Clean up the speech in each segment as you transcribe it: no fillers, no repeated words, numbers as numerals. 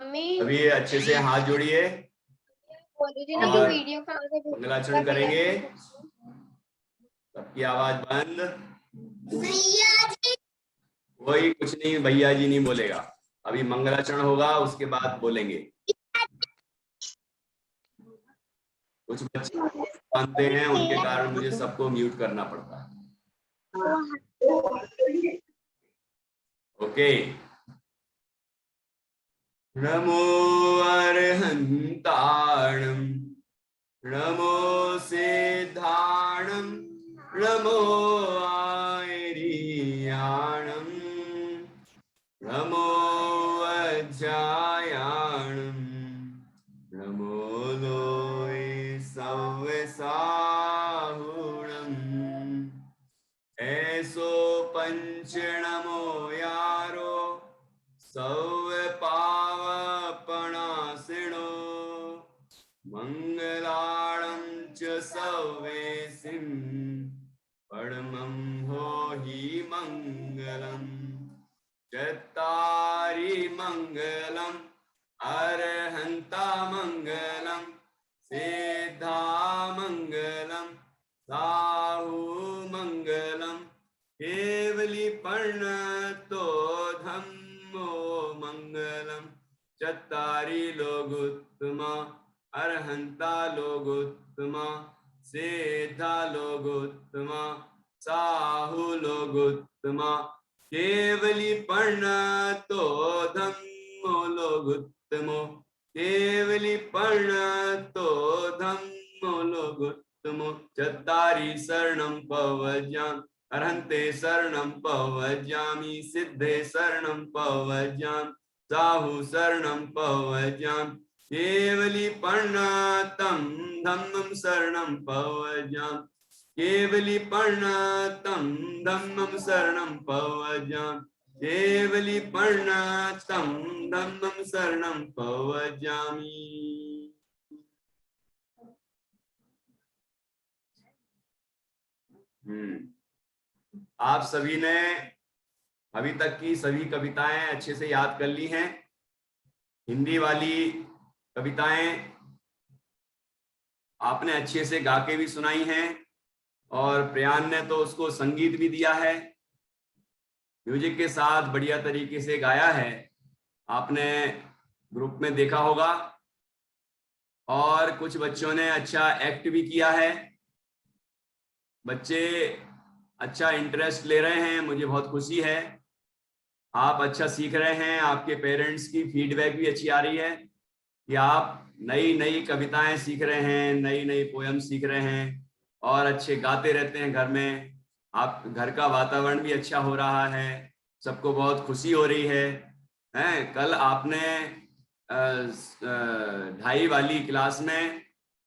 Mummy अभी अच्छे से हाथ जोड़िए और मंगलाचरण करेंगे। सबकी आवाज बंद। भैया जी कोई कुछ नहीं, भैया जी नहीं बोलेगा। अभी मंगलाचरण होगा, उसके बाद बोलेंगे। कुछ बच्चे मानते हैं, उनके कारण मुझे सबको म्यूट करना पड़ता है। ओके। नमो अर्हन्ताणं नमो सिद्धाणं नमो आयर्याणं नमो वज्रायाणं नमो लोय सव्यसाहुणम् ऐसो पंच नमो यारो सव्य पावपणासिनो मंगलाणं च सव्येसिं परमं हो हि मंगलम् चत्तारि मंगलम् अर्हन्ता मंगलम् सिद्धा मंगलम् साहु मंगलम् केवली पर्णतो धम्मो मंगलम् चत्तारि लोगोत्तमा अर्हन्ता लोगोत्तमा सिद्धा लोगोत्तमा साहु लोगोत्तमा केवली पर्णतो धम्मो लोगोत्तमो केवली पर्णतो धम्मो लोगोत्तमो चत्तारि शरणं पवज्यामि अर्हन्ते शरणं पवज्यामि सिद्धे शरणं पवज्यामि साहु शरणं पवज्यामि केवली पर्णतं धम्मं शरणं पवज्यामि केवली पर्णतं धम्मं शरणं पवज्यामि केवली पर्णतं धम्मं शरणं पवज्यामि। आप सभी ने अभी तक की सभी कविताएं अच्छे से याद कर ली हैं। हिंदी वाली कविताएं आपने अच्छे से गा के भी सुनाई हैं और प्रयान ने तो उसको संगीत भी दिया है, म्यूजिक के साथ बढ़िया तरीके से गाया है। आपने ग्रुप में देखा होगा और कुछ बच्चों ने अच्छा एक्ट भी किया है। बच्चे अच्छा इंटरेस्ट ले रहे हैं, मुझे बहुत खुशी है। आप अच्छा सीख रहे हैं, आपके पेरेंट्स की फीडबैक भी अच्छी आ रही है कि आप नई नई कविताएं सीख रहे हैं, नई नई पोयम सीख रहे हैं और अच्छे गाते रहते हैं घर में। आप घर का वातावरण भी अच्छा हो रहा है, सबको बहुत खुशी हो रही है। कल आपने 2:30 वाली क्लास में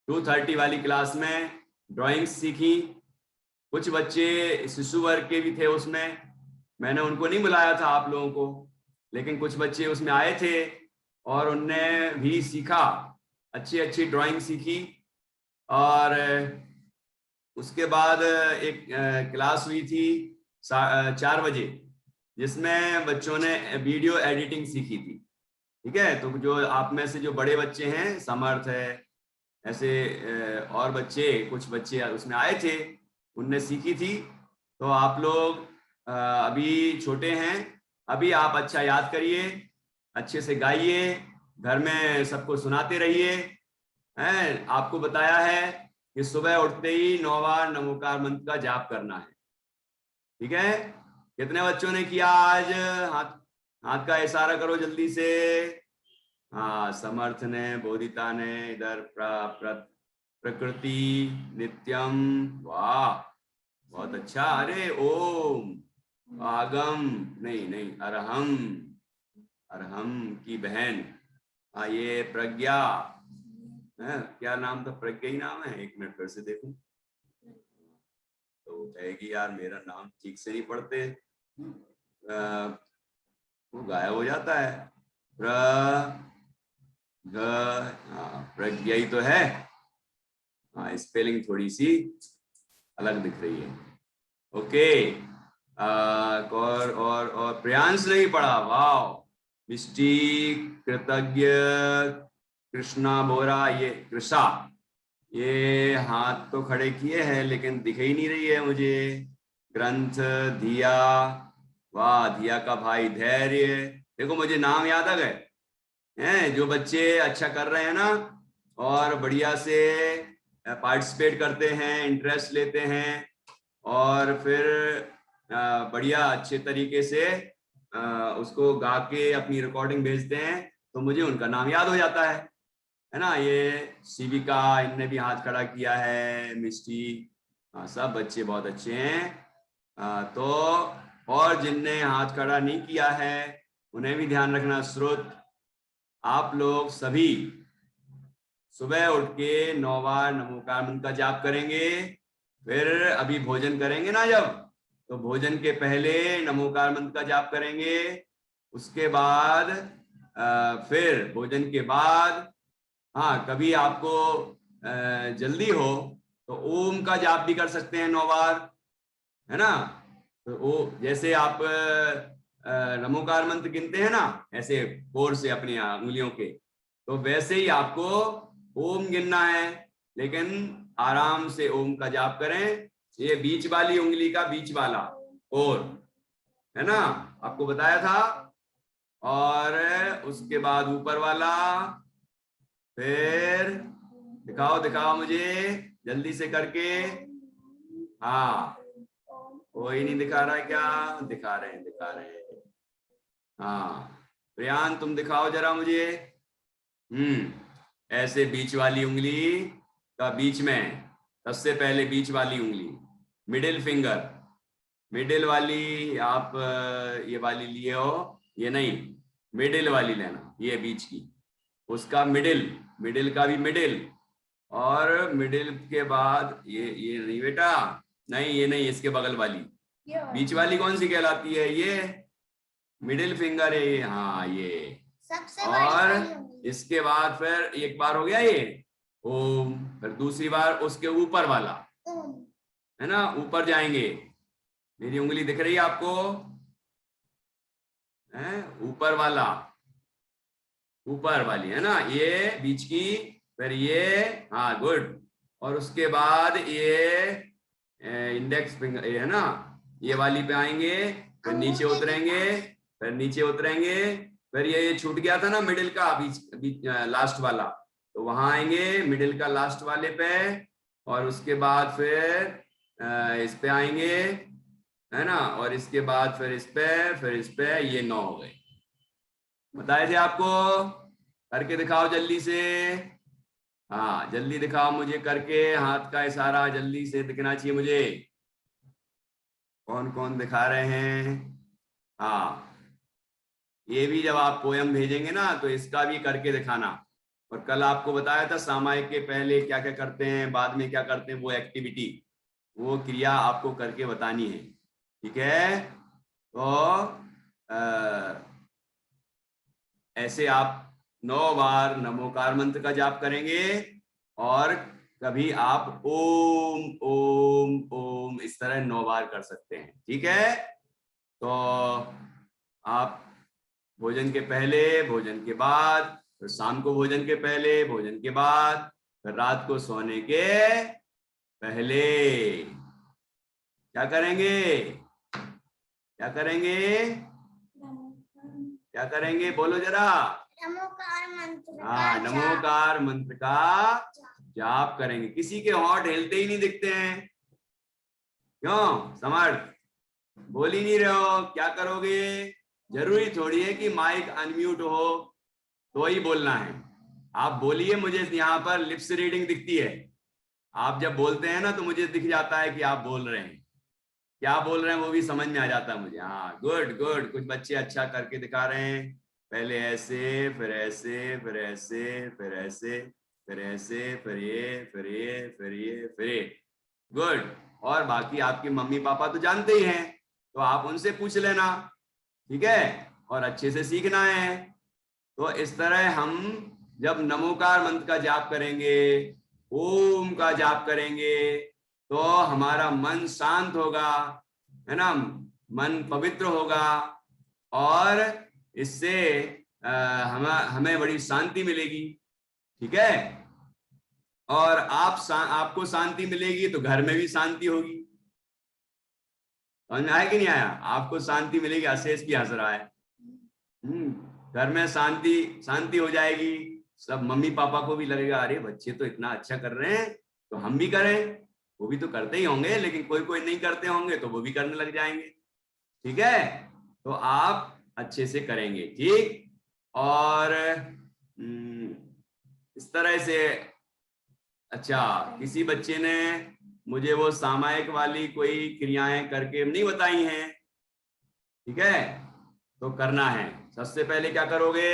2:30 वाली क्लास में ड्राइंग सीखी। कुछ बच्चे शिशु वर्ग के भी थे उसमें, मैंने उनको नहीं बुलाया था आप लोगों को, लेकिन कुछ बच्चे उसमें आए थे और उनने भी सीखा, अच्छी अच्छी ड्राइंग सीखी। और उसके बाद एक क्लास हुई थी 4 बजे, जिसमें बच्चों ने वीडियो एडिटिंग सीखी थी। ठीक है, तो जो आप में से जो बड़े बच्चे हैं, समर्थ है, ऐसे और बच्चे, कुछ बच्चे उसमें आए थे, उनने सीखी थी। तो आप लोग अभी छोटे हैं, अभी आप अच्छा याद करिए, अच्छे से गाइए, घर में सबको सुनाते रहिए। आपको बताया है कि सुबह उठते ही 9 बार नमोकार मंत्र का जाप करना है। ठीक है, कितने बच्चों ने किया आज? हाथ का इशारा करो जल्दी से। हाँ, समर्थ ने, बोधिता ने, इधर प्रकृति, नित्यम, वाह बहुत अच्छा। अरे ओम, आगम नहीं अरहम, अरहम की बहन, ये प्रज्ञा, क्या नाम था? प्रज्ञा ही नाम है, 1 मिनट फिर से देखूं तो कहेगी यार मेरा नाम ठीक से नहीं पढ़ते, वो गायब हो जाता है। प्रज्ञा ही तो है। हाँ, स्पेलिंग थोड़ी सी अलग दिख रही है। ओके, और प्रियांश नहीं पढ़ा, वाह मिष्टी, कृतज्ञ, कृष्णा बोरा, ये कृषा, ये हाथ तो खड़े किए हैं लेकिन दिख ही नहीं रही है मुझे। ग्रंथ, धिया, वाह धिया का भाई धैर्य। देखो मुझे नाम याद आ गए हैं। जो बच्चे अच्छा कर रहे हैं ना और बढ़िया से पार्टिसिपेट करते हैं, इंटरेस्ट लेते हैं और फिर बढ़िया अच्छे तरीके से उसको गा के अपनी रिकॉर्डिंग भेजते हैं तो मुझे उनका नाम याद हो जाता है ना। ये शिविका, इनने भी हाथ खड़ा किया है, मिष्टी, सब बच्चे बहुत अच्छे हैं। तो और जिनने हाथ खड़ा नहीं किया है उन्हें भी ध्यान रखना। श्रुत, आप लोग सभी सुबह उठ के 9 बार नमोकार मंत्र का जाप करेंगे। फिर अभी भोजन करेंगे ना जब, तो भोजन के पहले नमोकार मंत्र का जाप करेंगे। उसके बाद फिर भोजन के बाद हाँ कभी आपको जल्दी हो तो ओम का जाप भी कर सकते हैं 9 बार, है ना। तो वो जैसे आप नमोकार मंत्र गिनते हैं ना ऐसे जोर से अपनी उंगलियों के, तो वैसे ही आपको ओम गिनना है, लेकिन आराम से ओम का जाप करें। ये बीच वाली उंगली का बीच वाला और, है ना, आपको बताया था। और उसके बाद ऊपर वाला, फिर दिखाओ दिखाओ मुझे जल्दी से करके। हाँ कोई नहीं दिखा रहा है क्या? दिखा रहे हैं, दिखा रहे हैं। हाँ प्रियान तुम दिखाओ जरा मुझे। ऐसे बीच वाली उंगली का बीच में, सबसे पहले बीच वाली उंगली, मिडिल फिंगर, मिडिल वाली आप ये वाली लिए हो, ये नहीं, मिडिल वाली लेना, ये बीच की, उसका मिडिल, मिडिल का भी मिडिल, और मिडिल के बाद ये नहीं बेटा, नहीं ये नहीं, इसके बगल वाली बीच वाली कौन सी कहलाती है? ये मिडिल फिंगर है ये, हाँ ये। सबसे और इसके बाद फिर एक बार हो गया ये ओम, फिर दूसरी बार उसके ऊपर वाला, है ना, ऊपर जाएंगे। मेरी उंगली दिख रही है आपको? है ऊपर वाला, ऊपर वाली, है ना, ये बीच की, फिर ये, हाँ गुड। और उसके बाद ये इंडेक्स फिंगर, ये है ना, ये वाली पे आएंगे, फिर नीचे उतरेंगे, फिर नीचे उतरेंगे, फिर ये छूट गया था ना मिडिल का, बीच लास्ट वाला, तो वहां आएंगे मिडिल का लास्ट वाले पे, और उसके बाद फिर इस पे आएंगे, है ना, और इसके बाद फिर इस पे, फिर इस पे, ये 9 हो गए। बताए थे आपको, करके दिखाओ जल्दी से। हाँ जल्दी दिखाओ मुझे करके, हाथ का इशारा जल्दी से दिखना चाहिए मुझे। कौन कौन दिखा रहे हैं? हाँ ये भी जब आप पोयम भेजेंगे ना तो इसका भी करके दिखाना। और कल आपको बताया था सामायिक के पहले क्या क्या करते हैं, बाद में क्या करते हैं, वो एक्टिविटी, वो क्रिया आपको करके बतानी है, ठीक है। तो ऐसे आप 9 बार नमोकार मंत्र का जाप करेंगे, और कभी आप ओम ओम ओम इस तरह 9 बार कर सकते हैं, ठीक है। तो आप भोजन के पहले, भोजन के बाद, फिर शाम को भोजन के पहले, भोजन के बाद, फिर रात को सोने के पहले क्या करेंगे? क्या करेंगे? क्या करेंगे? बोलो जरा। नमोकार मंत्र हाँ नमोकार मंत्र का जाप करेंगे। किसी के होंठ हिलते ही नहीं दिखते हैं, क्यों समर्थ? बोल ही नहीं रहे हो, क्या करोगे? जरूरी थोड़ी है कि माइक अनम्यूट हो तो ही बोलना है। आप बोलिए, मुझे यहाँ पर लिप्स रीडिंग दिखती है। आप जब बोलते हैं ना तो मुझे दिख जाता है कि आप बोल रहे हैं, क्या बोल रहे हैं वो भी समझ में आ जाता है मुझे। हाँ गुड गुड, कुछ बच्चे अच्छा करके दिखा रहे हैं, पहले ऐसे, फिर ऐसे, फिर ऐसे, फिर ऐसे, फिर ऐसे, फिर ये, फिर ये, फिर ये, फिर ये, गुड। और बाकी आपके मम्मी पापा तो जानते ही हैं, तो आप उनसे पूछ लेना, ठीक है, और अच्छे से सीखना है। तो इस तरह हम जब नमोकार मंत्र का जाप करेंगे, ओम का जाप करेंगे, तो हमारा मन शांत होगा, है ना, मन पवित्र होगा, और इससे हमें बड़ी शांति मिलेगी, ठीक है। और आपको शांति मिलेगी तो घर में भी शांति होगी। समझ में आया कि नहीं आया? आपको शांति मिलेगी, अशेष की हंस रहा है। घर में शांति हो जाएगी। सब मम्मी पापा को भी लगेगा अरे बच्चे तो इतना अच्छा कर रहे हैं तो हम भी करें। वो भी तो करते ही होंगे, लेकिन कोई कोई नहीं करते होंगे तो वो भी करने लग जाएंगे, ठीक है। तो आप अच्छे से करेंगे, ठीक। और इस तरह से अच्छा, किसी बच्चे ने मुझे वो सामायिक वाली कोई क्रियाएं करके नहीं बताई हैं, ठीक है। तो करना है। सबसे पहले क्या करोगे?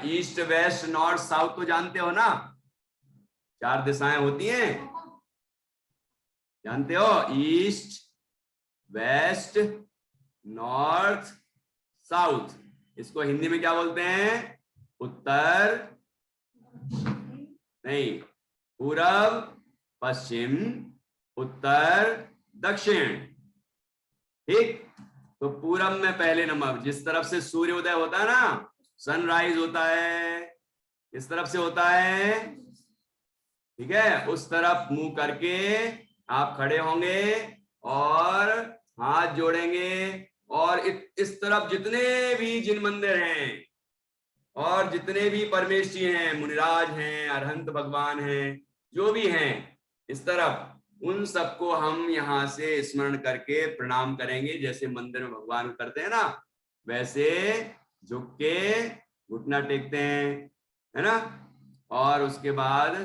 ईस्ट वेस्ट नॉर्थ साउथ तो जानते हो ना, 4 दिशाएं होती हैं, जानते हो? East west north south. इसको हिंदी में क्या बोलते हैं? उत्तर नहीं, पूरब पश्चिम उत्तर दक्षिण, ठीक। तो पूरब में पहले नंबर, जिस तरफ से सूर्योदय होता है ना, सनराइज होता है, किस तरफ से होता है, ठीक है। उस तरफ मुंह करके आप खड़े होंगे और हाथ जोड़ेंगे, और इस तरफ जितने भी जिन मंदिर हैं और जितने भी परमेश जी हैं, मुनिराज हैं, अरहंत भगवान हैं, जो भी हैं इस तरफ, उन सबको हम यहाँ से स्मरण करके प्रणाम करेंगे। जैसे मंदिर में भगवान करते हैं ना, वैसे झुक के घुटना टेकते हैं, है ना। और उसके बाद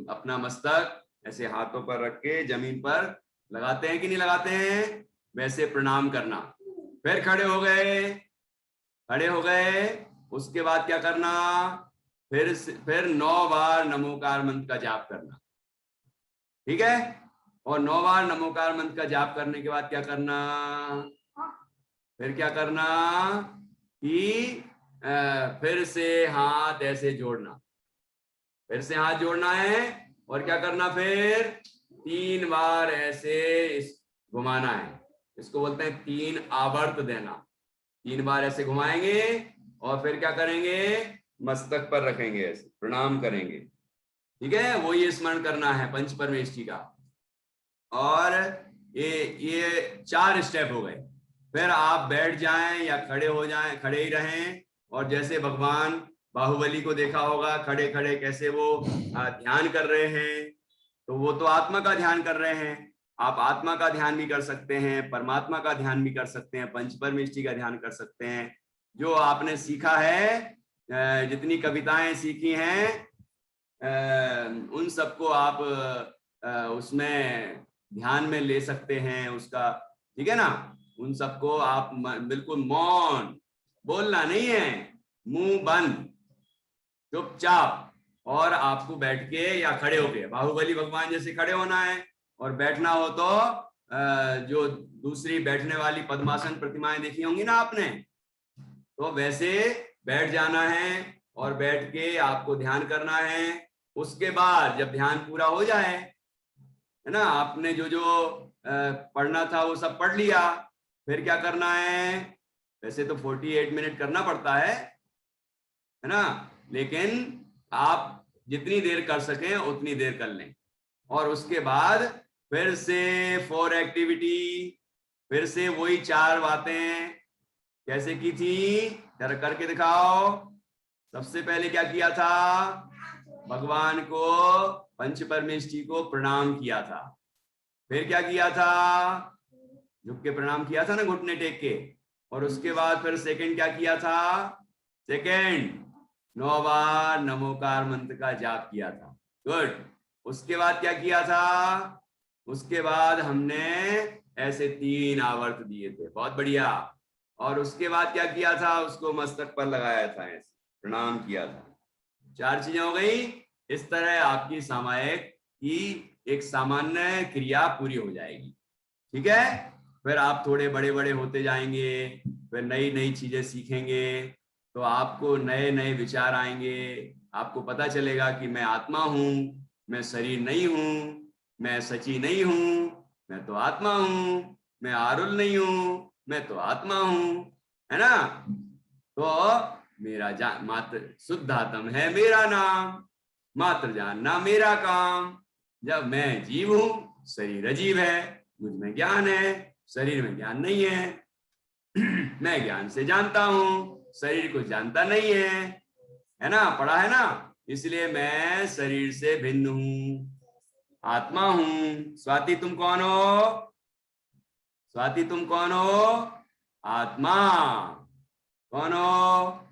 अपना मस्तक ऐसे हाथों पर रख के जमीन पर लगाते हैं कि नहीं लगाते हैं, वैसे प्रणाम करना। फिर खड़े हो गए, उसके बाद क्या करना? फिर 9 बार नमोकार मंत्र का जाप करना, ठीक है। और 9 बार नमोकार मंत्र का जाप करने के बाद क्या करना? फिर क्या करना कि फिर से हाथ ऐसे जोड़ना, फिर से हाथ जोड़ना है। और क्या करना? फिर 3 बार ऐसे घुमाना है। इसको बोलते हैं 3 आवर्त देना। 3 बार ऐसे घुमाएंगे और फिर क्या करेंगे? मस्तक पर रखेंगे, ऐसे प्रणाम करेंगे, ठीक है। वो ये स्मरण करना है पंच परमेश जी का। और ये 4 स्टेप हो गए। फिर आप बैठ जाएं या खड़े हो जाएं, खड़े ही रहें। और जैसे भगवान बाहुबली को देखा होगा खड़े खड़े कैसे वो ध्यान कर रहे हैं, तो वो तो आत्मा का ध्यान कर रहे हैं। आप आत्मा का ध्यान भी कर सकते हैं, परमात्मा का ध्यान भी कर सकते हैं, पंच परमेष्टि का ध्यान कर सकते हैं। जो आपने सीखा है, जितनी कविताएं सीखी हैं, उन सबको आप उसमें ध्यान में ले सकते हैं उसका, ठीक है ना। उन सबको आप बिल्कुल मौन, बोलना नहीं है, मुंह बंद, चुपचाप। और आपको बैठ के या खड़े होके बाहुबली भगवान जैसे खड़े होना है। और बैठना हो तो जो दूसरी बैठने वाली पद्मासन प्रतिमाएं देखी होंगी ना आपने, तो वैसे बैठ जाना है और बैठ के आपको ध्यान करना है। उसके बाद जब ध्यान पूरा हो जाए, है ना, आपने जो जो पढ़ना था वो सब पढ़ लिया, फिर क्या करना है? वैसे तो 48 मिनट करना पड़ता है ना, लेकिन आप जितनी देर कर सकें उतनी देर कर लें। और उसके बाद फिर से 4 एक्टिविटी, फिर से वही 4 बातें कैसे की थी, जरा करके दिखाओ। सबसे पहले क्या किया था? भगवान को, पंच परमेष्टि को प्रणाम किया था। फिर क्या किया था? झुक के प्रणाम किया था ना, घुटने टेक के। और उसके बाद फिर सेकंड क्या किया था? सेकंड 9 बार नमोकार मंत्र का जाप किया था। गुड। उसके बाद क्या किया था? उसके बाद हमने ऐसे 3 आवर्त दिए थे, बहुत बढ़िया। और उसके बाद क्या किया था? उसको मस्तक पर लगाया था, ऐसे प्रणाम किया था। 4 चीजें हो गई। इस तरह आपकी सामायिक की एक सामान्य क्रिया पूरी हो जाएगी, ठीक है। फिर आप थोड़े बड़े बड़े होते जाएंगे, फिर नई नई चीजें सीखेंगे, तो आपको नए नए विचार आएंगे। आपको पता चलेगा कि मैं आत्मा हूं, मैं शरीर नहीं हूं, मैं सची नहीं हूं, मैं तो आत्मा हूं, मैं आरुल नहीं हूं, मैं तो आत्मा हूं, है ना। तो मेरा मात्र शुद्धात्म है मेरा नाम, मात्र जानना मेरा काम। जब मैं जीव हूं, शरीर अजीब है, मुझ में ज्ञान है, शरीर में ज्ञान नहीं है। मैं ज्ञान से जानता हूं, शरीर को जानता नहीं है ना, पढ़ा है ना। इसलिए मैं शरीर से भिन्न हूं, आत्मा हूं। स्वाति तुम कौन हो? स्वाति तुम कौन हो? आत्मा। कौन हो?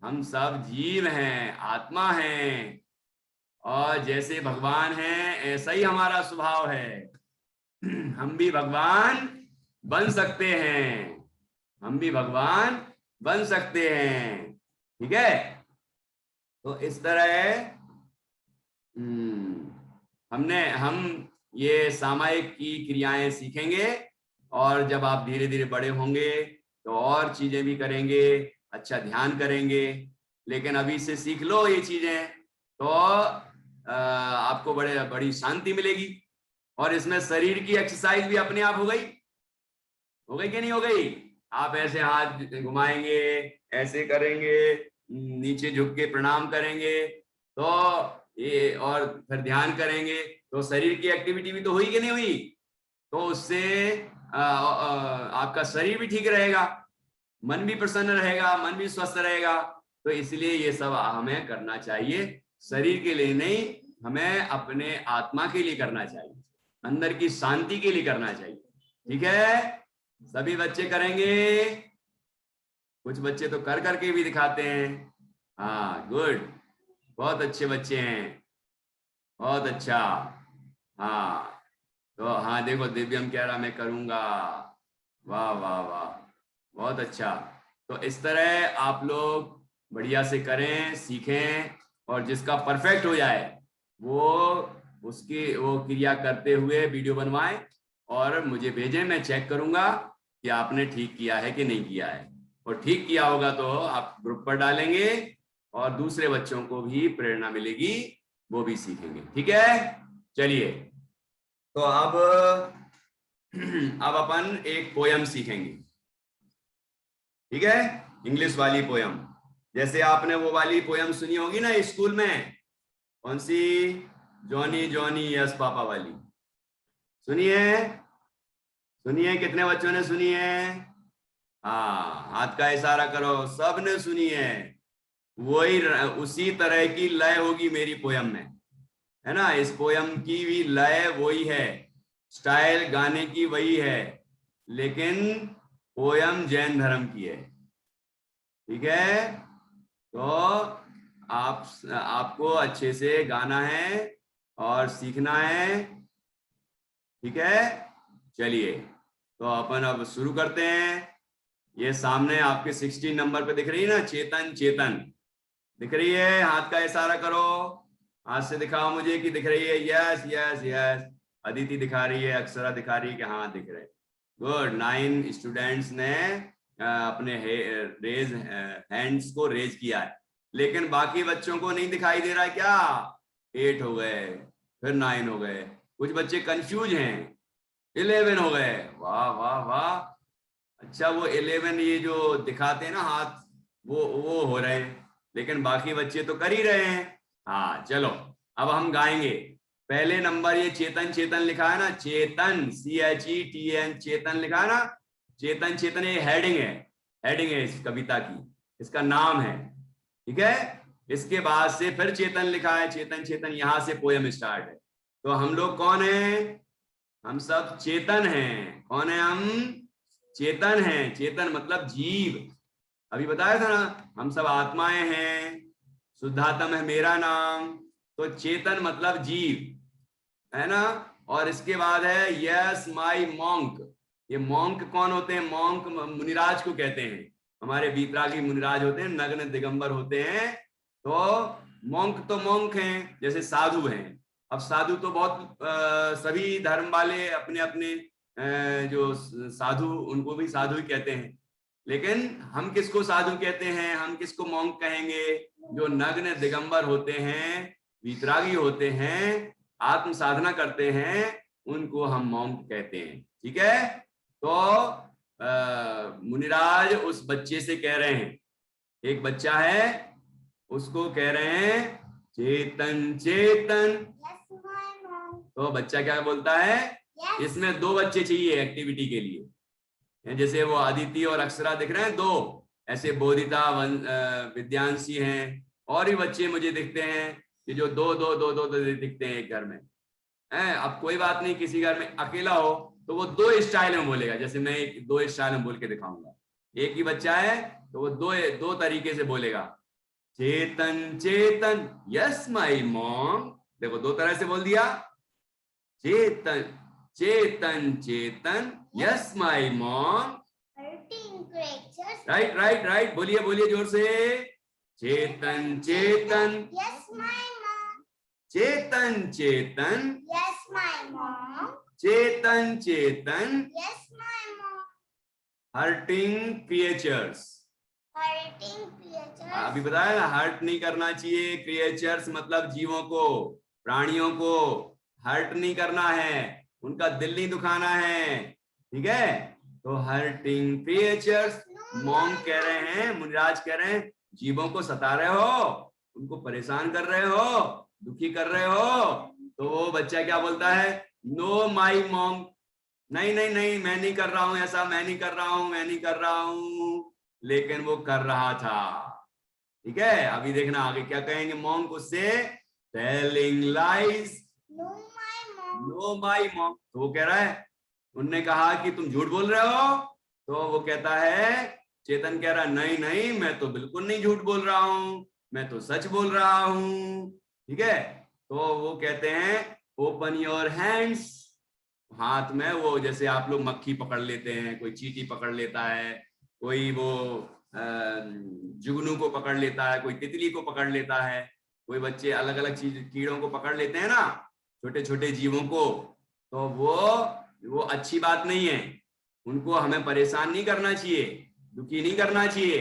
हम सब जीव हैं, आत्मा हैं, और जैसे भगवान हैं ऐसा ही हमारा स्वभाव है। हम भी भगवान बन सकते हैं, हम भी भगवान बन सकते हैं। ठीक है, तो इस तरह हम ये सामायिक की क्रियाएं सीखेंगे, और जब आप धीरे धीरे बड़े होंगे तो और चीजें भी करेंगे, अच्छा ध्यान करेंगे। लेकिन अभी से सीख लो ये चीजें, तो आपको बड़ी शांति मिलेगी। और इसमें शरीर की एक्सरसाइज भी अपने आप हो गई कि नहीं हो गई? आप ऐसे हाथ घुमाएंगे, ऐसे करेंगे, नीचे झुक के प्रणाम करेंगे, तो ये, और फिर ध्यान करेंगे, तो शरीर की एक्टिविटी भी तो हुई कि नहीं हुई? तो उससे आपका शरीर भी ठीक रहेगा, मन भी प्रसन्न रहेगा, मन भी स्वस्थ रहेगा। तो इसलिए ये सब हमें करना चाहिए, शरीर के लिए नहीं, हमें अपने आत्मा के लिए करना चाहिए, अंदर की शांति के लिए करना चाहिए। ठीक है, सभी बच्चे करेंगे? कुछ बच्चे तो कर करके भी दिखाते हैं। हाँ, गुड, बहुत अच्छे बच्चे हैं, बहुत अच्छा। हाँ, तो हाँ देखो, दिव्यम कह रहा मैं करूंगा। वाह वाह वाह, बहुत अच्छा। तो इस तरह आप लोग बढ़िया से करें, सीखें, और जिसका परफेक्ट हो जाए वो वो क्रिया करते हुए वीडियो बनवाएं और मुझे भेजें। मैं चेक करूंगा कि आपने ठीक किया है कि नहीं किया है, और ठीक किया होगा तो आप ग्रुप पर डालेंगे और दूसरे बच्चों को भी प्रेरणा मिलेगी, वो भी सीखेंगे। ठीक है, चलिए, तो अब अपन एक पोयम सीखेंगे। ठीक है, इंग्लिश वाली पोयम। जैसे आपने वो वाली पोयम सुनी होगी ना स्कूल में, कौन सी? जॉनी जॉनी यस पापा वाली। सुनिए, सुनिए, कितने बच्चों ने सुनी है? हाँ, हाथ का इशारा करो, सबने सुनी है। वही उसी तरह की लय होगी मेरी पोयम में, है ना। इस पोयम की भी लय वही है, स्टाइल गाने की वही है, लेकिन पोयम जैन धर्म की है। ठीक है, तो आपको अच्छे से गाना है और सीखना है। ठीक है, चलिए, तो अपन अब शुरू करते हैं। ये सामने आपके 16 नंबर पे दिख रही है ना, चेतन चेतन, दिख रही है? हाथ का इशारा करो, हाथ से दिखाओ मुझे कि दिख रही है। यस यस यस, अदिति दिखा रही है, अक्षरा दिखा रही है कि हाँ दिख रहे। गुड, 9 स्टूडेंट्स ने अपने रेज हैंड्स को रेज किया है, लेकिन बाकी बच्चों को नहीं दिखाई दे रहा है क्या? 8 हो गए, फिर 9 हो गए, कुछ बच्चे कंफ्यूज हैं, 11 हो गए। वाह वाह वाह, अच्छा, वो 11 ये जो दिखाते हैं ना हाथ, वो हो रहे हैं, लेकिन बाकी बच्चे तो कर ही रहे हैं। हाँ चलो, अब हम गाएंगे। पहले नंबर ये चेतन चेतन लिखा है ना, चेतन, CHETN, चेतन लिखा है ना, चेतन चेतन, ये हेडिंग है इस कविता की, इसका नाम है। ठीक है, इसके बाद से फिर चेतन लिखा है, चेतन चेतन, यहां से पोयम स्टार्ट है। तो हम लोग कौन है? हम सब चेतन हैं। कौन है हम? चेतन हैं। चेतन मतलब जीव, अभी बताया था ना, हम सब आत्माएं हैं, शुद्धात्म है मेरा नाम, तो चेतन मतलब जीव, है ना। और इसके बाद है यस माई मॉन्क। ये मॉन्क कौन होते हैं? मॉन्क मुनिराज को कहते हैं, हमारे बीतरागी मुनिराज होते हैं, नग्न दिगंबर होते हैं। तो मॉन्क तो मॉन्क हैं, जैसे साधु हैं। अब साधु तो बहुत सभी धर्म वाले अपने अपने जो साधु, उनको भी साधु ही कहते हैं, लेकिन हम किसको साधु कहते हैं, हम किसको मॉन्क कहेंगे? जो नग्न दिगंबर होते हैं, बीतरागी होते हैं, आत्म साधना करते हैं, उनको हम मॉन्क कहते हैं। ठीक है, तो मुनिराज उस बच्चे से कह रहे हैं एक बच्चा है, उसको कह रहे हैं चेतन चेतन, Yes, my mom. तो बच्चा क्या बोलता है? Yes. इसमें 2 बच्चे चाहिए एक्टिविटी के लिए। जैसे वो अदिति और अक्षरा दिख रहे हैं 2, ऐसे बोधिता विद्यांशी हैं, और भी बच्चे मुझे दिखते हैं कि जो 2 दिखते हैं एक घर में। अब कोई बात नहीं, किसी घर में अकेला हो तो वो 2 स्टाइल में बोलेगा। जैसे मैं 2 स्टाइल में बोल के दिखाऊंगा। एक ही बच्चा है तो वो 2 तरीके से बोलेगा। Chetan Chetan, yes my mom. देखो 2 तरह से बोल दिया। Chetan Chetan Chetan, yes my mom. Hurting creatures. Right right right, बोलिए बोलिए जोर से। Chetan Chetan, Yes, my mom. Chetan Chetan, Yes, my mom. Chetan Chetan, Yes, my mom. Hurting creatures. Hurting creatures. अभी बताया ना, हर्ट नहीं करना चाहिए। क्रिएचर्स मतलब जीवों को, प्राणियों को हर्ट नहीं करना है, उनका दिल नहीं दुखाना है, ठीक है। तो हर्टिंग क्रिएचर्स, मॉम कह रहे हैं, मुनिराज कह रहे हैं जीवों को सता रहे हो, उनको परेशान कर रहे हो, दुखी कर रहे हो। तो वो बच्चा क्या बोलता है? नो माई मॉम, नहीं नहीं नहीं, मैं नहीं कर रहा हूं ऐसा, मैं नहीं कर रहा हूं, मैं नहीं कर रहा हूं। लेकिन वो कर रहा था, ठीक है। अभी देखना आगे क्या कहेंगे मॉम को से। Telling lies, No, my mom. Know my mom. तो वो कह रहा है, उनने कहा कि तुम झूठ बोल रहे हो। तो वो कहता है, चेतन कह रहा है नहीं नहीं, मैं तो बिल्कुल नहीं झूठ बोल रहा हूं, मैं तो सच बोल रहा हूं, ठीक है। तो वो कहते हैं ओपन योर हैंड्स। हाथ में वो, जैसे आप लोग मक्खी पकड़ लेते हैं, कोई चींटी पकड़ लेता है, कोई वो जुगनू को पकड़ लेता है, कोई तितली को पकड़ लेता है, कोई बच्चे अलग अलग चीज कीड़ों को पकड़ लेते हैं ना, छोटे छोटे जीवों को। तो वो अच्छी बात नहीं है, उनको हमें परेशान नहीं करना चाहिए, दुखी नहीं करना चाहिए,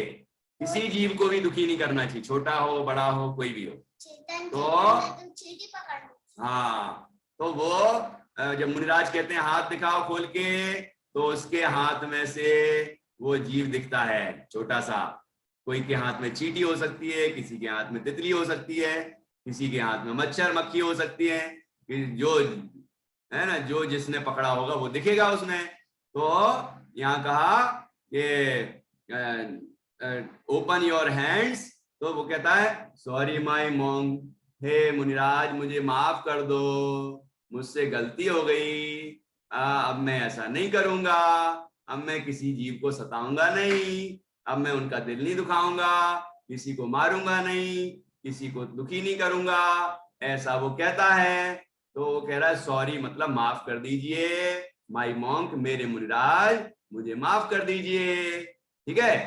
किसी जीव को भी दुखी नहीं करना चाहिए, छोटा हो बड़ा हो कोई भी हो। चेतन तो तुम चींटी पकड़ लो। हाँ, तो वो जब मुनिराज कहते हैं हाथ दिखाओ खोल के, तो उसके हाथ में से वो जीव दिखता है छोटा सा। कोई के हाथ में चींटी हो सकती है, किसी के हाथ में तितली हो सकती है, किसी के हाथ में मच्छर मक्खी हो सकती है, जो है ना, जो जिसने पकड़ा होगा वो दिखेगा उसमें। तो यहाँ कहा कि ओपन योर हैंड्स। तो वो कहता है सॉरी माय मॉम, हे मुनिराज मुझे माफ कर दो, मुझसे गलती हो गई, अब मैं ऐसा नहीं करूंगा, अब मैं किसी जीव को सताऊंगा नहीं, अब मैं उनका दिल नहीं दुखाऊंगा, किसी को मारूंगा नहीं, किसी को दुखी नहीं करूंगा, ऐसा वो कहता है। तो वो कह रहा है सॉरी मतलब माफ कर दीजिए, माय मॉन्क, मेरे मुनिराज मुझे माफ कर दीजिए, ठीक है।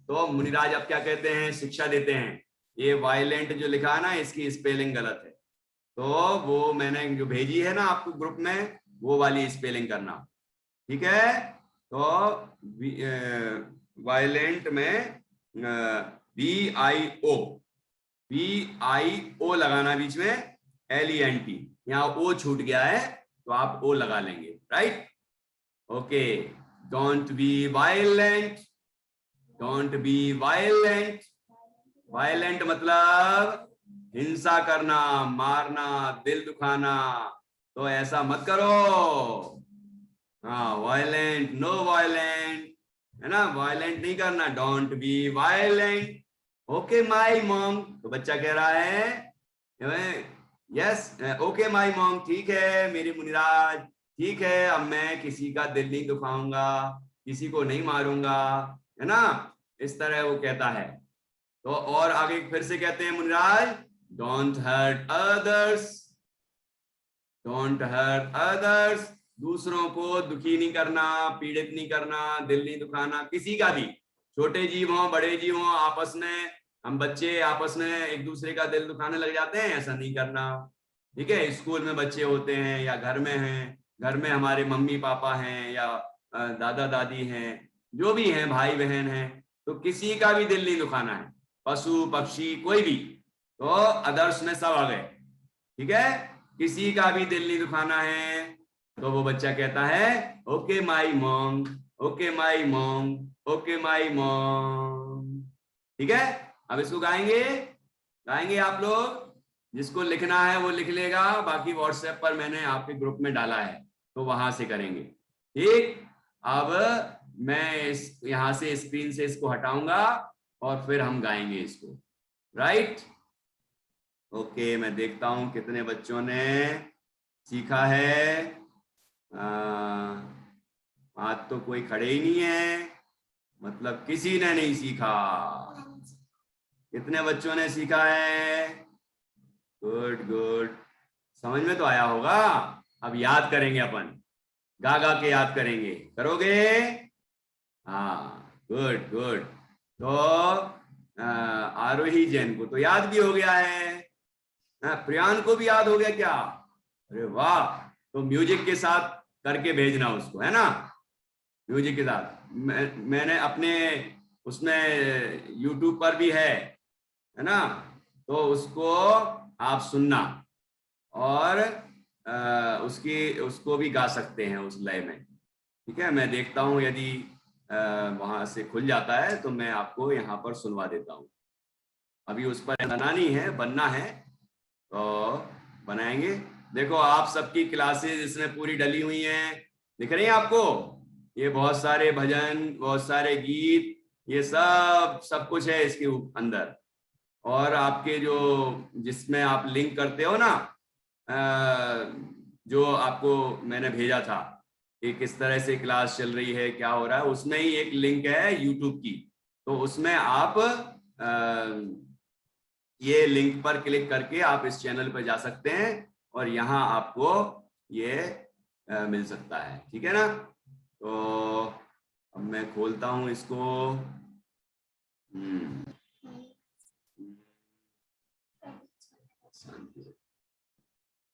तो मुनिराज अब क्या कहते हैं, शिक्षा देते हैं। ये वायलेंट जो लिखा है ना, इसकी स्पेलिंग गलत है, तो वो मैंने जो भेजी है ना आपको ग्रुप में, वो वाली स्पेलिंग करना, ठीक है। तो वायलेंट में VIO लगाना बीच में, LENT, यहाँ O छूट गया है तो आप O लगा लेंगे, right. Okay, don't be violent, don't be violent. Violent मतलब हिंसा करना, मारना, दिल दुखाना, तो ऐसा मत करो। हाँ, वायलेंट, नो वायलेंट, है ना, वायलेंट नहीं करना, don't be violent. Okay my mom, तो बच्चा कह रहा है यस ओके माय मॉम, ठीक है मेरी मुनिराज, ठीक है, अब मैं किसी का दिल नहीं दुखाऊंगा, किसी को नहीं मारूंगा, है ना, इस तरह वो कहता है। तो और आगे फिर से कहते हैं मुनिराज, don't hurt others, don't hurt others, दूसरों को दुखी नहीं करना, पीड़ित नहीं करना, दिल नहीं दुखाना किसी का भी, छोटे जीव हों बड़े जीव हों, आपस में हम बच्चे आपस में एक दूसरे का दिल दुखाने लग जाते हैं, ऐसा नहीं करना, ठीक है। स्कूल में बच्चे होते हैं या घर में हैं, घर में हमारे मम्मी पापा हैं या दादा दादी हैं, जो भी हैं, भाई बहन हैं, तो किसी का भी दिल नहीं दुखाना है, पशु पक्षी कोई भी, तो अदर्स में सब आ गए, ठीक है, किसी का भी दिल नहीं दुखाना है। तो वो बच्चा कहता है okay my mom, okay my mom, okay my mom, ठीक है। अब इसको गाएंगे आप लोग। जिसको लिखना है वो लिख लेगा, बाकी व्हाट्सएप पर मैंने आपके ग्रुप में डाला है तो वहां से करेंगे। ठीक, अब मैं यहां से स्क्रीन से इसको हटाऊंगा और फिर हम गाएंगे इसको। राइट, ओके, मैं देखता हूं कितने बच्चों ने सीखा है। आज तो कोई खड़े ही नहीं है, मतलब किसी ने नहीं सीखा। कितने बच्चों ने सीखा है? गुड गुड, समझ में तो आया होगा। अब याद करेंगे अपन, गा गा के याद करेंगे। करोगे? हाँ, गुड गुड। तो आरोही जैन को तो याद भी हो गया है। प्रियान को भी याद हो गया क्या? अरे वाह, तो म्यूजिक के साथ करके भेजना उसको, है ना? म्यूजिक के साथ मैंने अपने उसमें YouTube पर भी है ना, तो उसको आप सुनना और उसको भी गा सकते हैं उस लय में। ठीक है, मैं देखता हूं यदि वहां से खुल जाता है तो मैं आपको यहाँ पर सुनवा देता हूँ। अभी उस पर बनानी है, बनना है तो बनाएंगे। देखो आप सबकी क्लासेस इसमें पूरी डली हुई हैं, दिख रही हैं आपको? ये बहुत सारे भजन, बहुत सारे गीत, ये सब कुछ है इसके अंदर। और आपके जो जिसमें आप लिंक करते हो ना, जो आपको मैंने भेजा था कि किस तरह से क्लास चल रही है, क्या हो रहा है, उसमें ही एक लिंक है YouTube की। तो उसमें आप ये लिंक पर क्लिक करके आप इस चैनल पर जा सकते हैं और यहाँ आपको ये मिल सकता है। ठीक है ना? तो अब मैं खोलता हूं इसको।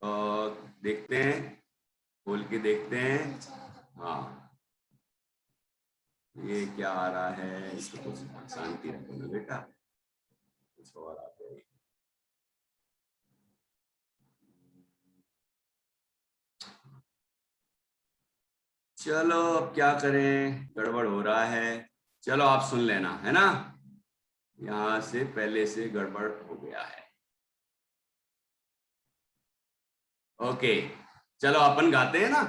और देखते हैं, खोल के देखते हैं। हाँ, ये क्या आ रहा है? इसको कुछ शांति रखो ना बेटा, कुछ और आते हैं। चलो अब क्या करें, गड़बड़ हो रहा है। चलो आप सुन लेना, है ना? यहां से पहले से गड़बड़ हो गया है। ओके, चलो अपन गाते हैं ना।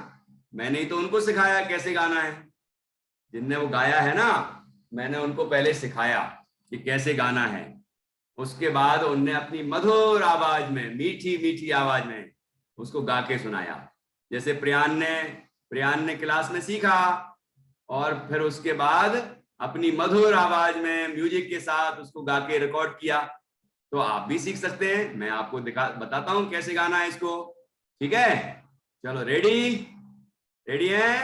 मैंने ही तो उनको सिखाया कैसे गाना है। जिनने वो गाया है ना, मैंने उनको पहले सिखाया कि कैसे गाना है। उसके बाद उनने अपनी मधुर आवाज में, मीठी मीठी आवाज में उसको गा के सुनाया। जैसे प्रियान ने क्लास में सीखा और फिर उसके बाद अपनी मधुर आवाज में म्यूजिक के साथ उसको गा के रिकॉर्ड किया। तो आप भी सीख सकते हैं, मैं आपको बताता हूं कैसे गाना है इसको। ठीक है, चलो रेडी है?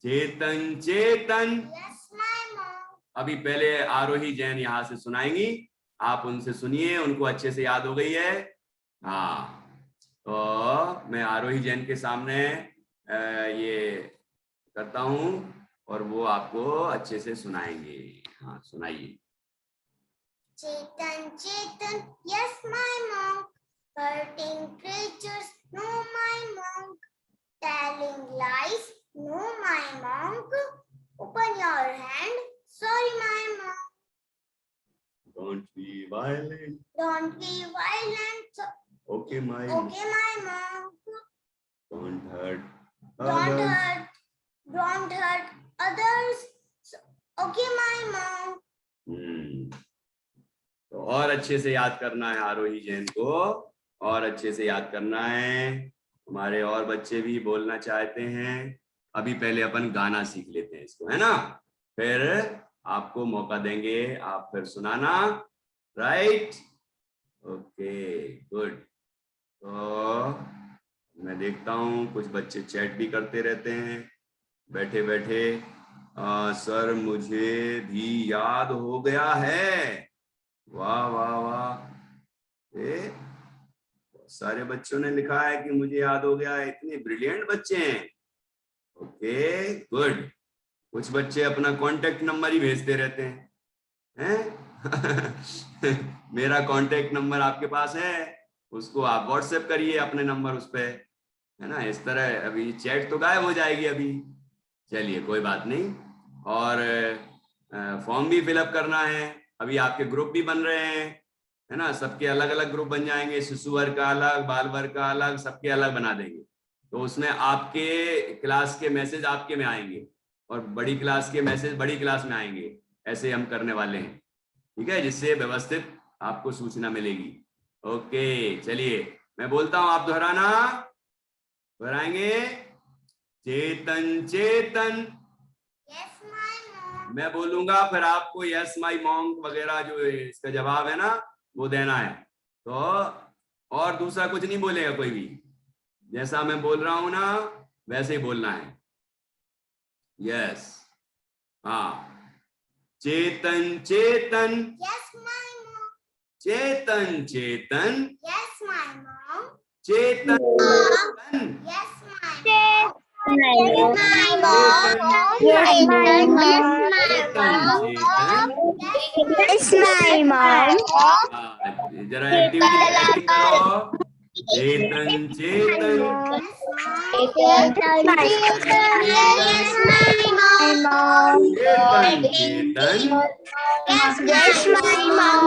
चेतन चेतन। अभी पहले आरोही जैन यहां से सुनाएंगी, आप उनसे सुनिए, उनको अच्छे से याद हो गई है। हाँ, तो मैं आरोही जैन के सामने ये करता हूं और वो आपको अच्छे से सुनाएंगे। हाँ, सुनाइए। चेतन Chetan, yes my monk, hurting creatures, no my monk, telling lies, no my monk, open your hand, sorry my monk. Don't be violent. Don't be violent. Okay my monk. Don't hurt Don't others. hurt others. Okay my monk. तो और अच्छे से याद करना है आरोही जैन को, और अच्छे से याद करना है। हमारे और बच्चे भी बोलना चाहते हैं। अभी पहले अपन गाना सीख लेते हैं इसको, है ना? फिर आपको मौका देंगे, आप फिर सुनाना। Right, okay, good. तो मैं देखता हूँ कुछ बच्चे चैट भी करते रहते हैं बैठे बैठे। सर मुझे भी याद हो गया है। वाह वाह वाह, सारे बच्चों ने लिखा है कि मुझे याद हो गया है। इतने ब्रिलियंट बच्चे हैं। Okay, good. कुछ बच्चे अपना कांटेक्ट नंबर ही भेजते रहते हैं, मेरा कांटेक्ट नंबर आपके पास है, उसको आप व्हाट्सएप करिए अपने नंबर उस पे, है ना? इस तरह अभी चैट तो गायब हो जाएगी अभी। चलिए कोई बात नहीं। और फॉर्म भी फिलअप करना है, अभी आपके ग्रुप भी बन रहे हैं, है ना, सबके अलग अलग ग्रुप बन जाएंगे, शिशु वर्ग का अलग, बाल वर्ग का अलग, सबके अलग बना देंगे। तो उसमें आपके क्लास के मैसेज आपके में आएंगे और बड़ी क्लास के मैसेज बड़ी क्लास में आएंगे। ऐसे हम करने वाले हैं, ठीक है, जिससे व्यवस्थित आपको सूचना मिलेगी। ओके, चलिए मैं बोलता हूं, आप दोहराना, दोहराएंगे। चेतन चेतन, यस माय मॉम। मैं बोलूंगा फिर आपको यस माई मॉन्क वगैरह जो इसका जवाब है ना वो देना है। तो और दूसरा कुछ नहीं बोलेगा कोई भी, जैसा मैं बोल रहा हूं ना वैसे ही बोलना है। यस, हाँ, Chetan Chetan, yes my mom. Chetan Chetan, yes my mom. Chetan Chetan, yes my Yes, mom. Yes, my mom. Chetan Chetan, Yes, my mom. जरा एक्टिविटी करो। Chetan Chetan, Yes, my mom. Chetan Chetan, Yes, my mom.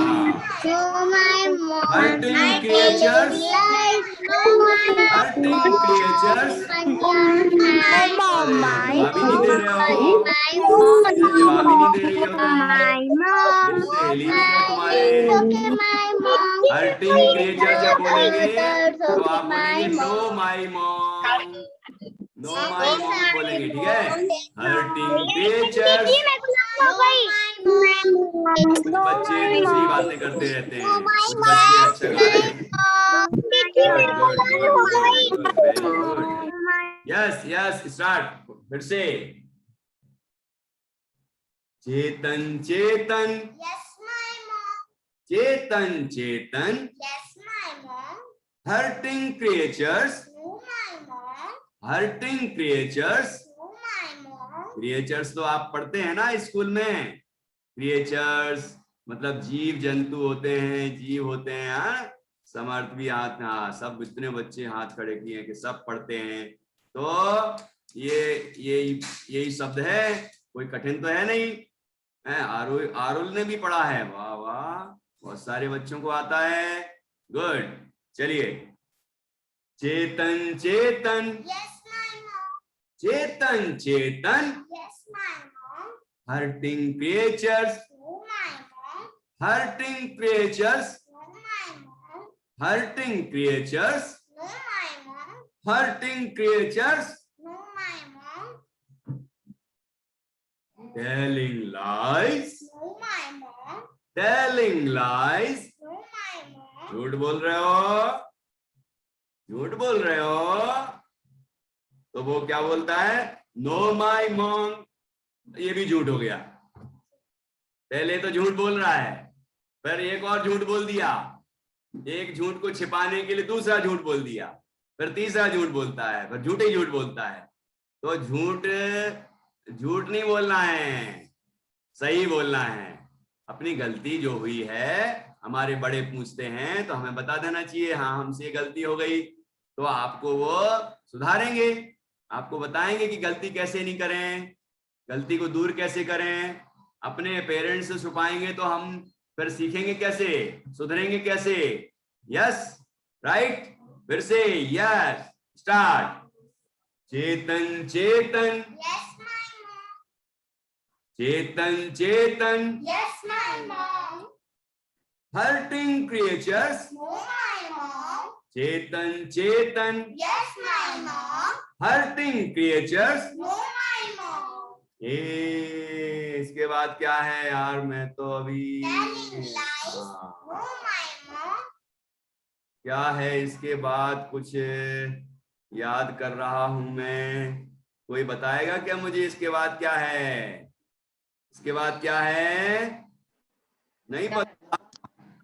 हाँ, No, my mom. hurting creatures, hurting creatures, My mom. अरे My जवाब ही नहीं दे रहे हो, mom. अरे जवाब ही नहीं दे रही हो तुम, My mom. ये सहेली नहीं है तुम्हारे। My mom. हर्टिंग क्रिएचर जब बोलेंगे तो आप बोलेंगे know my mom, know my mom बोलेंगे, ठीक है। हर्टिंग क्रिएचर्स, कुछ बच्चे दूसरी बातें करते रहते हैं, कुछ बच्चे अच्छा गा रहे हैं। Good good good good good, very good. Yes yes, start फिर से। Chetan Chetan, yes my mom. Chetan Chetan, yes my mom. Hurting creatures, no my mom. Hurting creatures, no my mom. Creatures तो आप पढ़ते हैं ना स्कूल में, क्रिएचर्स मतलब जीव जंतु होते हैं, जीव होते हैं, हाँ? समर्थ भी हाथ, हाँ, सब इतने बच्चे हाथ खड़े किए हैं कि सब पढ़ते हैं। तो यही शब्द है, कोई कठिन तो है नहीं है। आरुल ने भी पढ़ा है, वाह वाह, बहुत सारे बच्चों को आता है, गुड। चलिए, Chetan Chetan, yes my mom. Chetan Chetan, yes my mom. Hurting creatures, no my mom. Hurting creatures, no my mom. Hurting creatures, no my mom. Hurting creatures, no my mom. Telling lies, no my mom. Telling lies, no my mom. झूठ बोल रहे हो, झूठ बोल रहे हो, तो वो क्या बोलता है, नो माय मॉम, ये भी झूठ हो गया। पहले तो झूठ बोल रहा है, फिर एक और झूठ बोल दिया, एक झूठ को छिपाने के लिए दूसरा झूठ बोल दिया, फिर तीसरा झूठ बोलता है, फिर झूठ ही झूठ बोलता है। तो झूठ नहीं बोलना है, सही बोलना है। अपनी गलती जो हुई है, हमारे बड़े पूछते हैं तो हमें बता देना चाहिए, हाँ हमसे गलती हो गई, तो आपको वो सुधारेंगे, आपको बताएंगे कि गलती कैसे नहीं करें, गलती को दूर कैसे करें। अपने पेरेंट्स से छुपाएंगे तो हम फिर सीखेंगे कैसे, सुधरेंगे कैसे। यस, राइट, फिर से yes, start. Chetan Chetan, yes my mom. Chetan Chetan, yes my mom. Hurting creatures, no my mom. Chetan Chetan, yes my mom. Hurting creatures. No my mom. इसके बाद क्या है यार, मैं तो अभी टेलिंग लाइज। हाँ, नो माय मॉम। क्या है इसके बाद, कुछ याद कर रहा हूं मैं, कोई बताएगा क्या मुझे इसके बाद क्या है, इसके बाद क्या है, नहीं पता,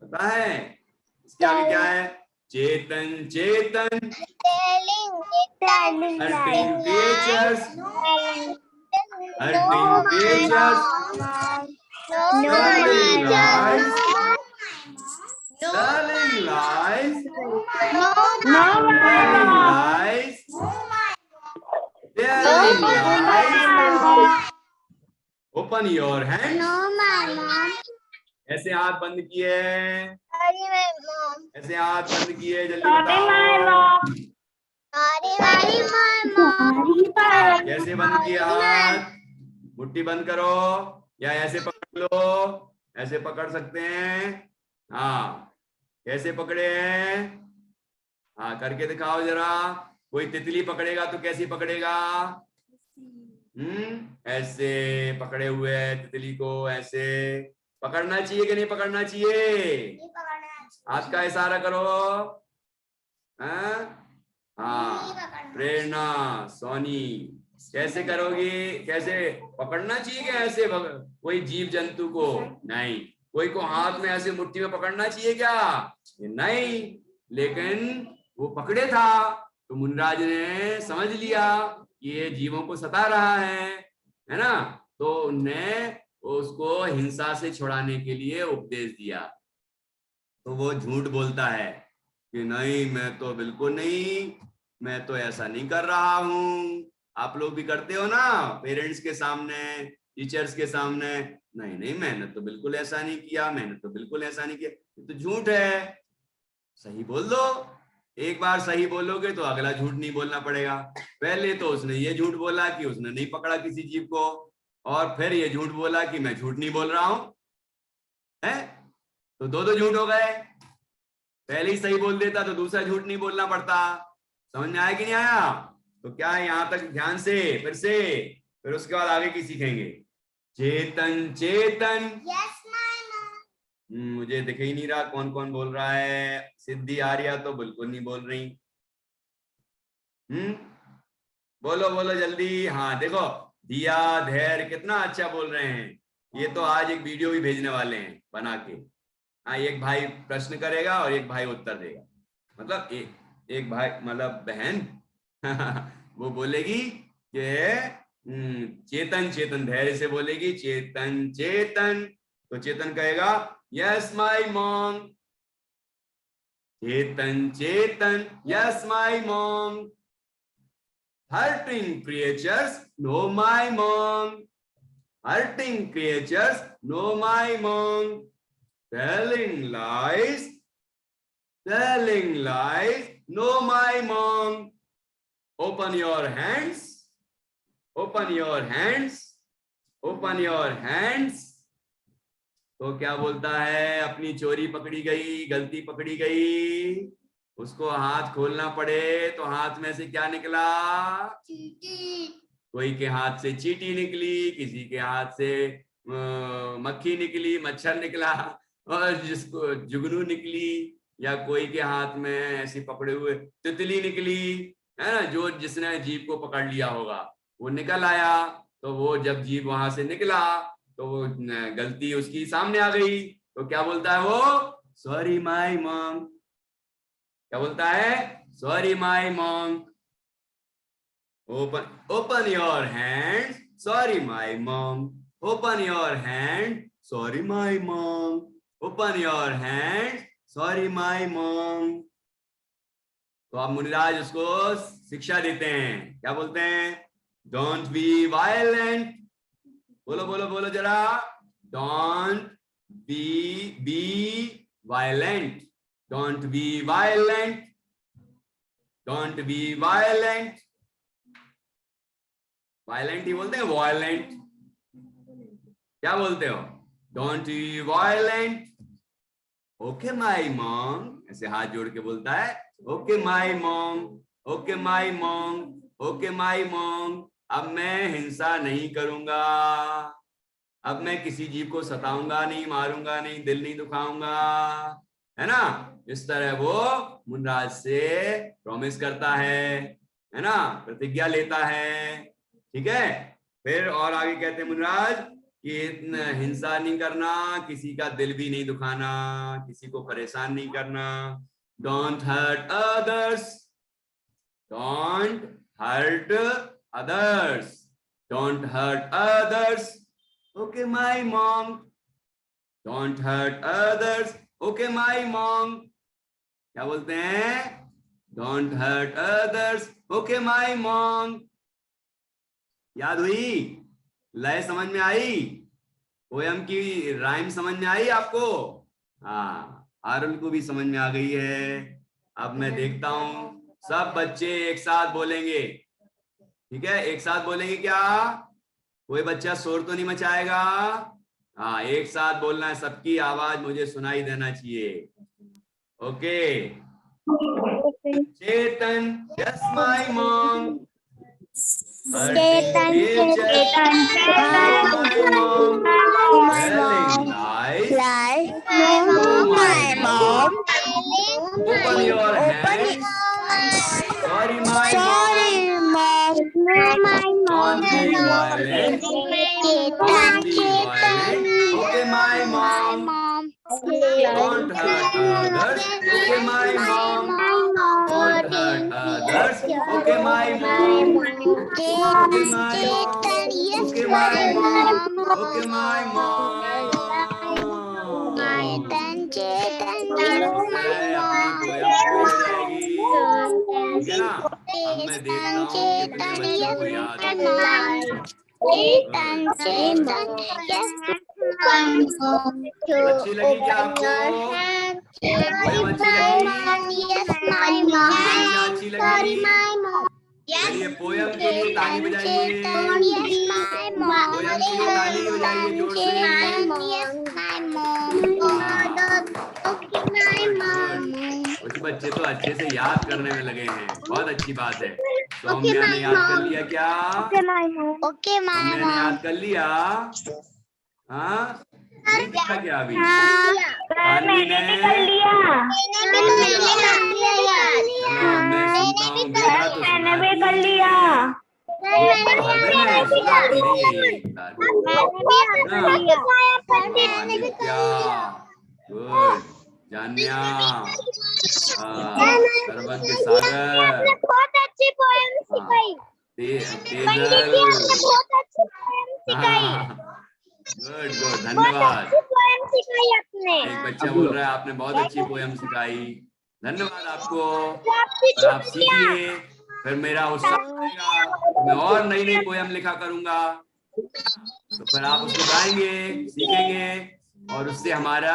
पता है इसके आगे क्या है। Chetan Chetan, hurting creatures, hurting creatures, telling lies, telling lies, telling lies, telling lies. Open your hands. ऐसे हाथ बंद किए, Sorry, my mom. ऐसे हाथ बंद किए, जल्दी Sorry, my बताओ। mom. Sorry, my mom. हाँ, कैसे बंद किए हाथ? मुट्ठी बंद करो या ऐसे पकड़ लो, ऐसे पकड़ सकते हैं। हाँ, कैसे पकड़े हैं? हाँ, करके दिखाओ जरा। कोई तितली पकड़ेगा तो कैसी पकड़ेगा? ऐसे पकड़े हुए है तितली को। ऐसे पकड़ना चाहिए कि नहीं पकड़ना चाहिए? हाथ का इशारा करो। हाँ, प्रेरणा, सोनी, कैसे करोगी? कैसे पकड़ना चाहिए क्या? ऐसे कोई जीव जंतु को नहीं, कोई को हाथ में ऐसे मुट्ठी में पकड़ना चाहिए क्या? नहीं, लेकिन वो पकड़े था तो मुनिराज ने समझ लिया कि ये जीवों को सता रहा है ना, तो उनने उसको हिंसा से छुड़ाने के लिए उपदेश दिया। तो वो झूठ बोलता है कि नहीं, मैं तो बिल्कुल नहीं, मैं तो ऐसा नहीं कर रहा हूं। आप लोग भी करते हो ना, पेरेंट्स के सामने, टीचर्स के सामने, नहीं नहीं मैंने तो बिल्कुल ऐसा नहीं किया, मैंने तो बिल्कुल ऐसा नहीं किया। ये तो झूठ है। सही बोल दो। एक बार सही बोलोगे तो अगला झूठ नहीं बोलना पड़ेगा। पहले तो उसने ये झूठ बोला कि उसने नहीं पकड़ा किसी जीव को, और फिर ये झूठ बोला कि मैं झूठ नहीं बोल रहा हूं, है? तो दो झूठ हो गए। पहले ही सही बोल देता तो दूसरा झूठ नहीं बोलना पड़ता। समझ में आया कि नहीं आया? तो क्या है, यहां तक ध्यान से फिर से, फिर उसके बाद आगे की सीखेंगे। चेतन चेतन। Yes, my mom. मुझे दिख ही नहीं रहा कौन कौन बोल रहा है। सिद्धि आर्या तो बिल्कुल नहीं बोल रही। बोलो बोलो जल्दी। हाँ देखो, दिया, धैर्य कितना अच्छा बोल रहे हैं। ये तो आज एक वीडियो भी भेजने वाले हैं बना के। हाँ, एक भाई प्रश्न करेगा और एक भाई उत्तर देगा। मतलब एक भाई मतलब बहन वो बोलेगी कि चेतन चेतन, धैर्य से बोलेगी चेतन चेतन, तो चेतन कहेगा yes my mom. Chetan Chetan, yes my mom. Hurting creatures, no my mom. Hurting creatures, no my mom. Telling lies, no my mom. Open your hands, open your hands, open your hands. तो क्या बोलता है? अपनी चोरी पकड़ी गई, गलती पकड़ी गई, उसको हाथ खोलना पड़े तो हाथ में से क्या निकला? चीटी। कोई के हाथ से चींटी निकली, किसी के हाथ से मक्खी निकली, मच्छर निकला, और जिसको जुगनू निकली, या कोई के हाथ में ऐसी पकड़े हुए तितली निकली, है ना? जो जिसने जीव को पकड़ लिया होगा वो निकल आया। तो वो जब जीव वहां से निकला तो वो गलती उसकी सामने आ गई, तो क्या बोलता है वो? Sorry my mom. क्या बोलता है? Sorry my mom. open your hand, sorry my mom. Open your hand, sorry my mom. Open your hand, sorry my mom. तो आप मुनिराज उसको शिक्षा देते हैं, क्या बोलते हैं? Don't be violent. बोलो बोलो बोलो जरा। Don't be violent. Don't be violent. Don't be violent. Violent ही बोलते हैं, वायलेंट क्या बोलते हो? Don't be violent. Okay my mom, ऐसे हाथ जोड़ के बोलता है okay my mom, okay my mom, okay my mom. अब मैं हिंसा नहीं करूंगा, अब मैं किसी जीव को सताऊंगा नहीं, मारूंगा नहीं, दिल नहीं दुखाऊंगा, है ना? इस तरह वो मुनिराज से प्रॉमिस करता है ना, प्रतिज्ञा लेता है। ठीक है, फिर और आगे कहते हैं मुनिराज कि हिंसा नहीं करना, किसी का दिल भी नहीं दुखाना, किसी को परेशान नहीं करना। Don't hurt others, don't hurt others, don't hurt others. Okay my mom. Don't hurt others, okay my mom. क्या बोलते हैं? Don't hurt others, okay my mom. याद हुई? लय समझ में आई? पोयम की राइम समझ में आई आपको? हाँ, आरुल को भी समझ में आ गई है। अब मैं देखता हूं सब बच्चे एक साथ बोलेंगे, ठीक है? एक साथ बोलेंगे क्या? कोई बच्चा शोर तो नहीं मचाएगा? हाँ, एक साथ बोलना है, सबकी आवाज मुझे सुनाई देना चाहिए। Okay. Chetan, yes my mom. Chetan, Chetan, My mom telling lies. No, my mom. Open your hands. Sorry, my mom. Don't be violent. Don't be violent. Okay, my mom. Don't hurt others. Okay, my mom. Don't hurt others. Okay, my mom. Okay, my mom. Okay, my mom. Okay, my mom. अपनी poem पूरी हो जाएगी, ठीक है ना? अब मैं देखता हूँ कितने बच्चों को याद है। अच्छी लगी क्या आपको? पोयम अच्छी लगी? क्या अच्छी लगी? चलिए पोयम के लिए ताली बजाइए। पोयम के लिए ताली बजाइए जोर से। कुछ बच्चे तो अच्छे से याद करने में लगे हैं, बहुत अच्छी बात है। सौम्या ने याद कर लिया क्या? सौम्या ने याद कर लिया? हाँ, नहीं किया क्या अभी? तानवी ने? चलो मैं सुनता हूँ, बेटा तो सुनाती गुड। जान्या, सरवन के सागर, बहुत अच्छी पोएम सिखाई। तेजल, गुड गुड, धन्यवाद। पोएम सिखाई आपने। एक बच्चा बोल रहा है आपने बहुत अच्छी पोएम सिखाई, धन्यवाद आपको। और आप सीखिए, फिर मेरा उत्साह बढ़ेगा, मैं और नई नई पोएम लिखा करूंगा, तो फिर आप उसको गाएंगे, सीखेंगे, और उससे हमारा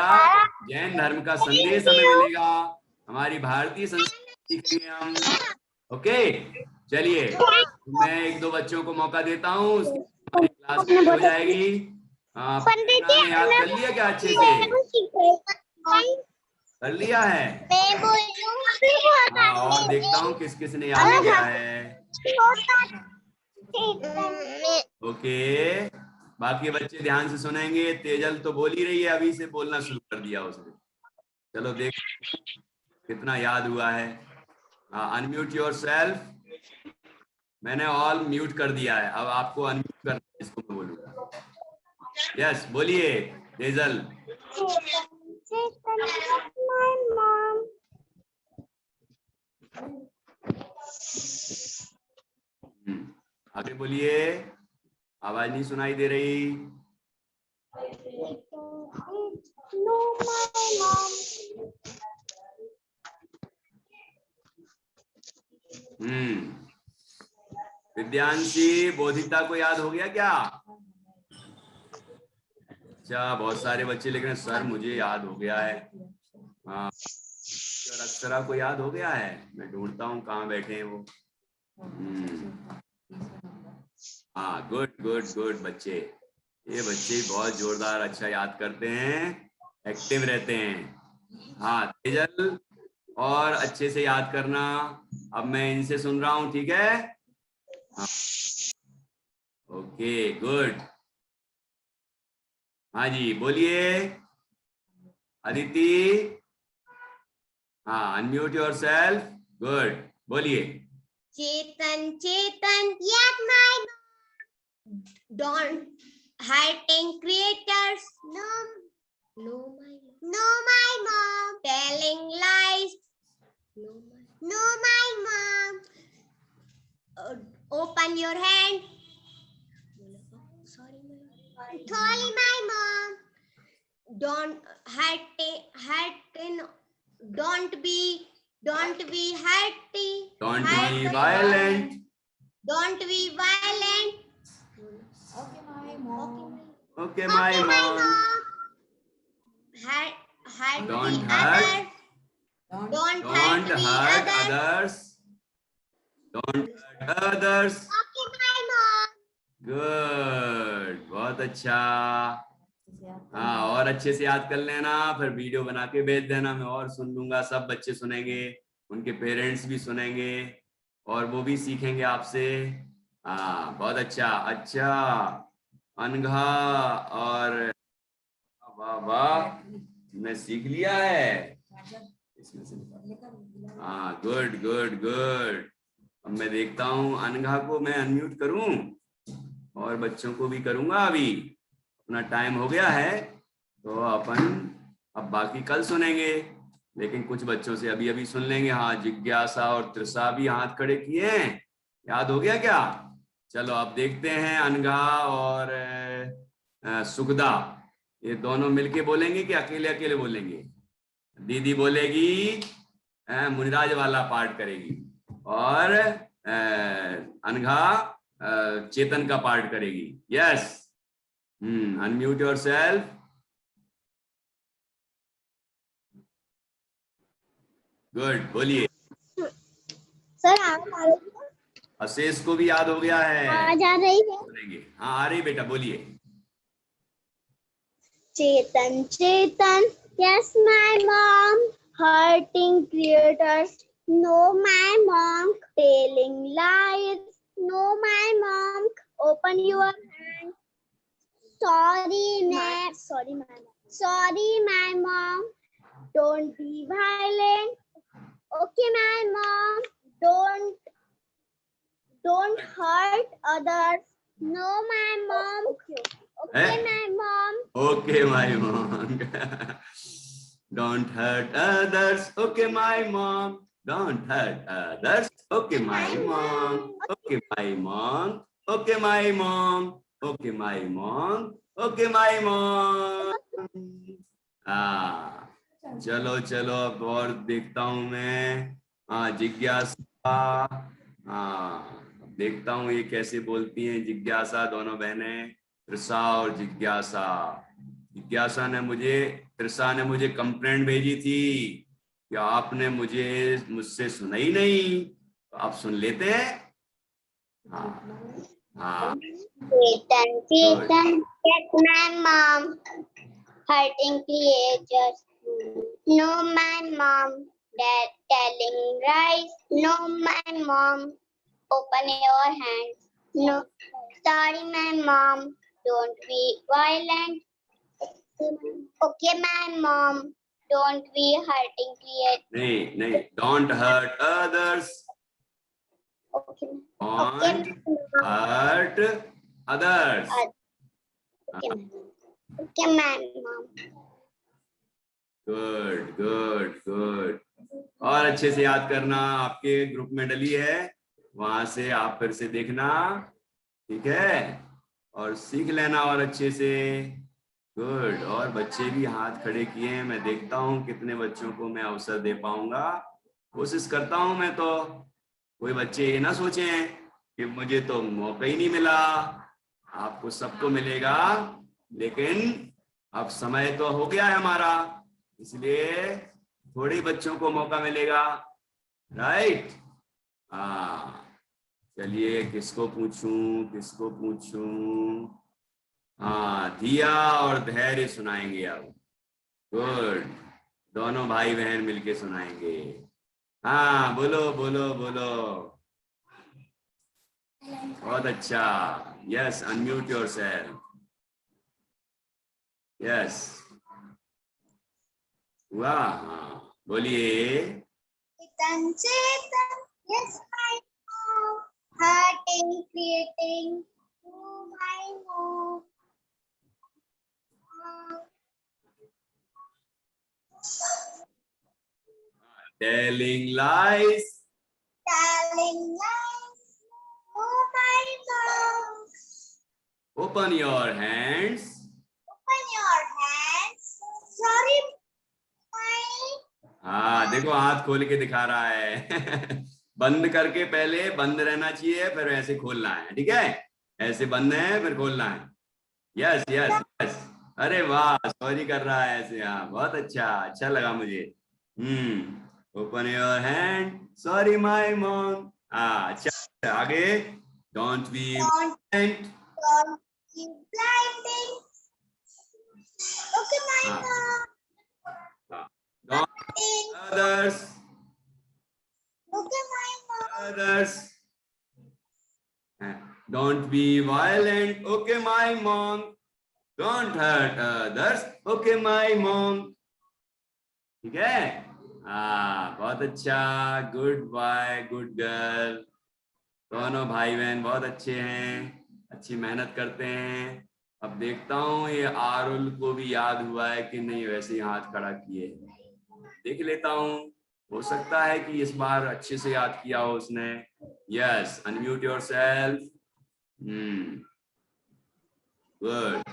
जैन धर्म का संदेश हमें मिलेगा, हमारी भारतीय संस्कृति सीखेंगे हम। ओके, चलिए मैं एक दो बच्चों को मौका देता हूँ, क्लास हो जाएगी। ने याद कर लिया क्या? अच्छे से कर लिया है? हाँ, और देखता हूँ किस किस ने याद किया है। ओके, बाकी बच्चे ध्यान से सुनेंगे। तेजल तो बोल ही रही है, अभी से बोलना शुरू कर दिया उसने। चलो देख कितना याद हुआ है। Unmute yourself. मैंने ऑल म्यूट कर दिया है, अब आपको अनम्यूट करना है, इसको मैं बोलूंगा। यस, बोलिए तेजल। आगे बोलिए, आवाज नहीं सुनाई दे रही। विद्यांशी, बोधिता को याद हो गया क्या? अच्छा, बहुत सारे बच्चे लिख रहे हैं सर मुझे याद हो गया है। हाँ, अक्षरा को याद हो गया है, मैं ढूंढता हूँ कहाँ बैठे हैं वो। हाँ, गुड गुड गुड बच्चे, ये बच्चे बहुत जोरदार अच्छा याद करते हैं, एक्टिव रहते हैं। हाँ तेजल, और अच्छे से याद करना। अब मैं इनसे सुन रहा हूँ, ठीक है? हाँ, ओके गुड। हाँ जी, बोलिए अदिति। हाँ, अनम्यूट योरसेल्फ। गुड, बोलिए। चेतन Chetan, yes my mom. Don't hurting creators. No my mom. Telling lies. No my mom. Open your hand. Sorry my mom. Don't hurting. Don't be hurty. Don't be violent. Don't be violent. Okay, my mom. Hurt Don't the hurt. others. Don't Don't hurt the hurt others. others. Don't hurt others. Okay, my mom. Good. बहुत अच्छा। हाँ, और अच्छे से याद कर लेना, फिर वीडियो बना के भेज देना, मैं और सुन लूंगा, सब बच्चे सुनेंगे, उनके पेरेंट्स भी सुनेंगे और वो भी सीखेंगे आपसे। हाँ, बहुत अच्छा। अच्छा, अनघा और वाह वाह, मैं सीख लिया है इसमें से। हाँ, गुड गुड गुड। अब मैं देखता हूँ अनघा को मैं अनम्यूट करूं और बच्चों को भी करूंगा। अभी अपना टाइम हो गया है तो अपन अब बाकी कल सुनेंगे, लेकिन कुछ बच्चों से अभी अभी सुन लेंगे। हाँ, जिज्ञासा और त्रिषा भी हाथ खड़े किए हैं, याद हो गया क्या? चलो अब देखते हैं अनघा और सुखदा, ये दोनों मिलके बोलेंगे कि अकेले अकेले बोलेंगे? दीदी बोलेगी, मुनिराज वाला पार्ट करेगी और अनघा चेतन का पार्ट करेगी। Yes, unmute yourself. गुड, बोलिए। सर आवाज अशेष को भी याद हो गया है, आ रही है? सुनेंगे। हाँ, आ रही बेटा, बोलिए। चेतन Chetan, yes my mom. Hurting creators, no my mom. Telling lies, no my mom. Open your hand. Sorry my mom. Don't be violent. Okay my mom. Don't hurt others. No my mom. Okay my mom. Okay, my mom. Don't hurt others. Okay, my mom. Don't hurt others. Okay, my mom. Okay, my mom. Okay, my mom. Okay, my mom. Okay, my mom. हाँ, चलो चलो अब और देखता हूँ मैं। हाँ, जिज्ञासा। हाँ, देखता हूँ ये कैसे बोलती हैं जिज्ञासा, दोनों बहनें, त्रिषा और जिज्ञासा। जिज्ञासा ने त्रिषा ने मुझे कंप्लेंट भेजी थी कि आपने मुझसे सुना ही नहीं, तो आप सुन लेते हैं। हाँ हाँ, Chetan, yes my mom. Hurting creatures, no my mom. Dad telling lies, no my mom. Open your hands, no. Sorry my mom. Don't be violent. Okay my mom. Don't be hurting creatures. नहीं, don't hurt others. Okay. Don't hurt others. Okay my mom. Good good good. और अच्छे से याद करना, आपके group में डली है, वहां से आप फिर से देखना, ठीक है, और सीख लेना और अच्छे से। गुड। और बच्चे भी हाथ खड़े किए हैं, मैं देखता हूँ कितने बच्चों को मैं अवसर दे पाऊंगा, कोशिश करता हूँ मैं। तो कोई बच्चे ये ना सोचें कि मुझे तो मौका ही नहीं मिला। आपको सबको मिलेगा, लेकिन अब समय तो हो गया है हमारा, इसलिए थोड़े बच्चों को मौका मिलेगा, राइट? हाँ, चलिए किसको पूछूं? हाँ, दिया और धैर्य सुनाएंगे अब। गुड, दोनों भाई बहन मिलके सुनाएंगे। हाँ, बोलो बोलो बोलो। बहुत अच्छा। Yes, unmute yourself. यस, वाह, हाँ, बोलिए। Chetan, yes my mom. Hurting creating, no my mom. Telling lies. Telling lies, no my mom. Open your hands. Open your hands. Sorry my. हाँ, देखो हाथ खोल के दिखा रहा है। बंद करके पहले बंद रहना चाहिए, फिर ऐसे खोलना है, ठीक है? ऐसे बंद है फिर खोलना है। यस यस यस, अरे वाह, सॉरी कर रहा है ऐसे। हाँ बहुत अच्छा, अच्छा लगा मुझे। Open your hand, sorry my mom. हाँ अच्छा, आगे। Don't be blind. Don't keep blinding. Okay, my mom. Don't others, Okay, my mom. others. Don't be violent. Okay, my mom. Don't hurt others. Okay, my mom. ठीक है? हाँ बहुत अच्छा, good boy, good girl. दोनों भाई बहन बहुत अच्छे हैं, अच्छी मेहनत करते हैं। अब देखता हूँ ये आरुल को भी याद हुआ है कि नहीं, वैसे ही हाथ खड़ा किए, देख लेता हूँ। हो सकता है कि इस बार अच्छे से याद किया हो उसने। Yes, unmute yourself. गुड,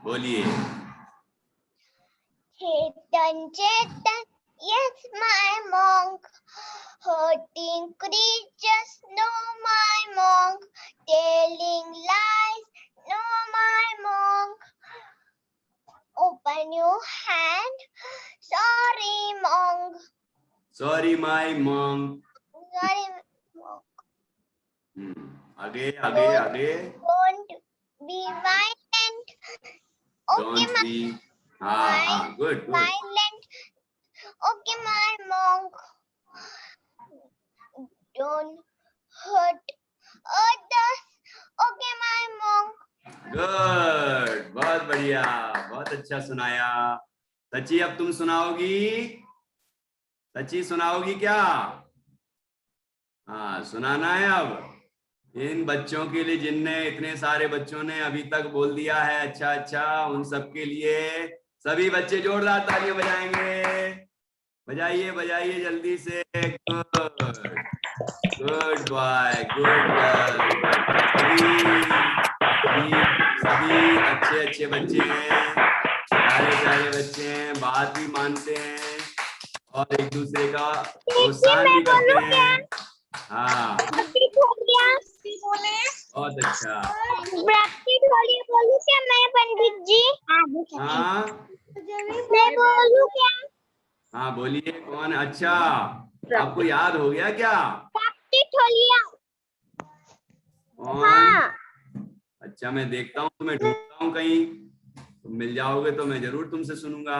बोलिए। Chetan, Chetan, yes, my monk. Hurting creatures, no, my monk. Telling lies, no, my monk. Open your hand, sorry, monk. Sorry my mom. Sorry, monk. आगे आगे आगे। Don't be violent. Okay, don't be, हाँ हाँ, good good. violent. Okay, my monk. Don't hurt others. Okay, my monk. Good, बहुत बढ़िया, बहुत अच्छा सुनाया। सची अब तुम सुनाओगी? सची सुनाओगी क्या? हाँ सुनाना है अब इन बच्चों के लिए, जिनने, इतने सारे बच्चों ने अभी तक बोल दिया है अच्छा अच्छा, उन सब के लिए सभी बच्चे जोरदार तालियां बजाएंगे। बजाइए बजाइए जल्दी से। Good, good boy, good girl. सभी अच्छे अच्छे बच्चे हैं, प्यारे प्यारे बच्चे हैं, बात भी मानते हैं और एक दूसरे का प्रोत्साहन भी करते हैं। हाँ बहुत अच्छा। बोलूं क्या मैं, पंडित जी? हाँ मैं बोलूं क्या? हाँ बोलिए, कौन? अच्छा, आपको याद हो गया क्या? कौन? अच्छा मैं देखता हूँ, तुम्हें ढूंढता हूँ, कहीं तुम मिल जाओगे तो मैं जरूर तुमसे सुनूंगा।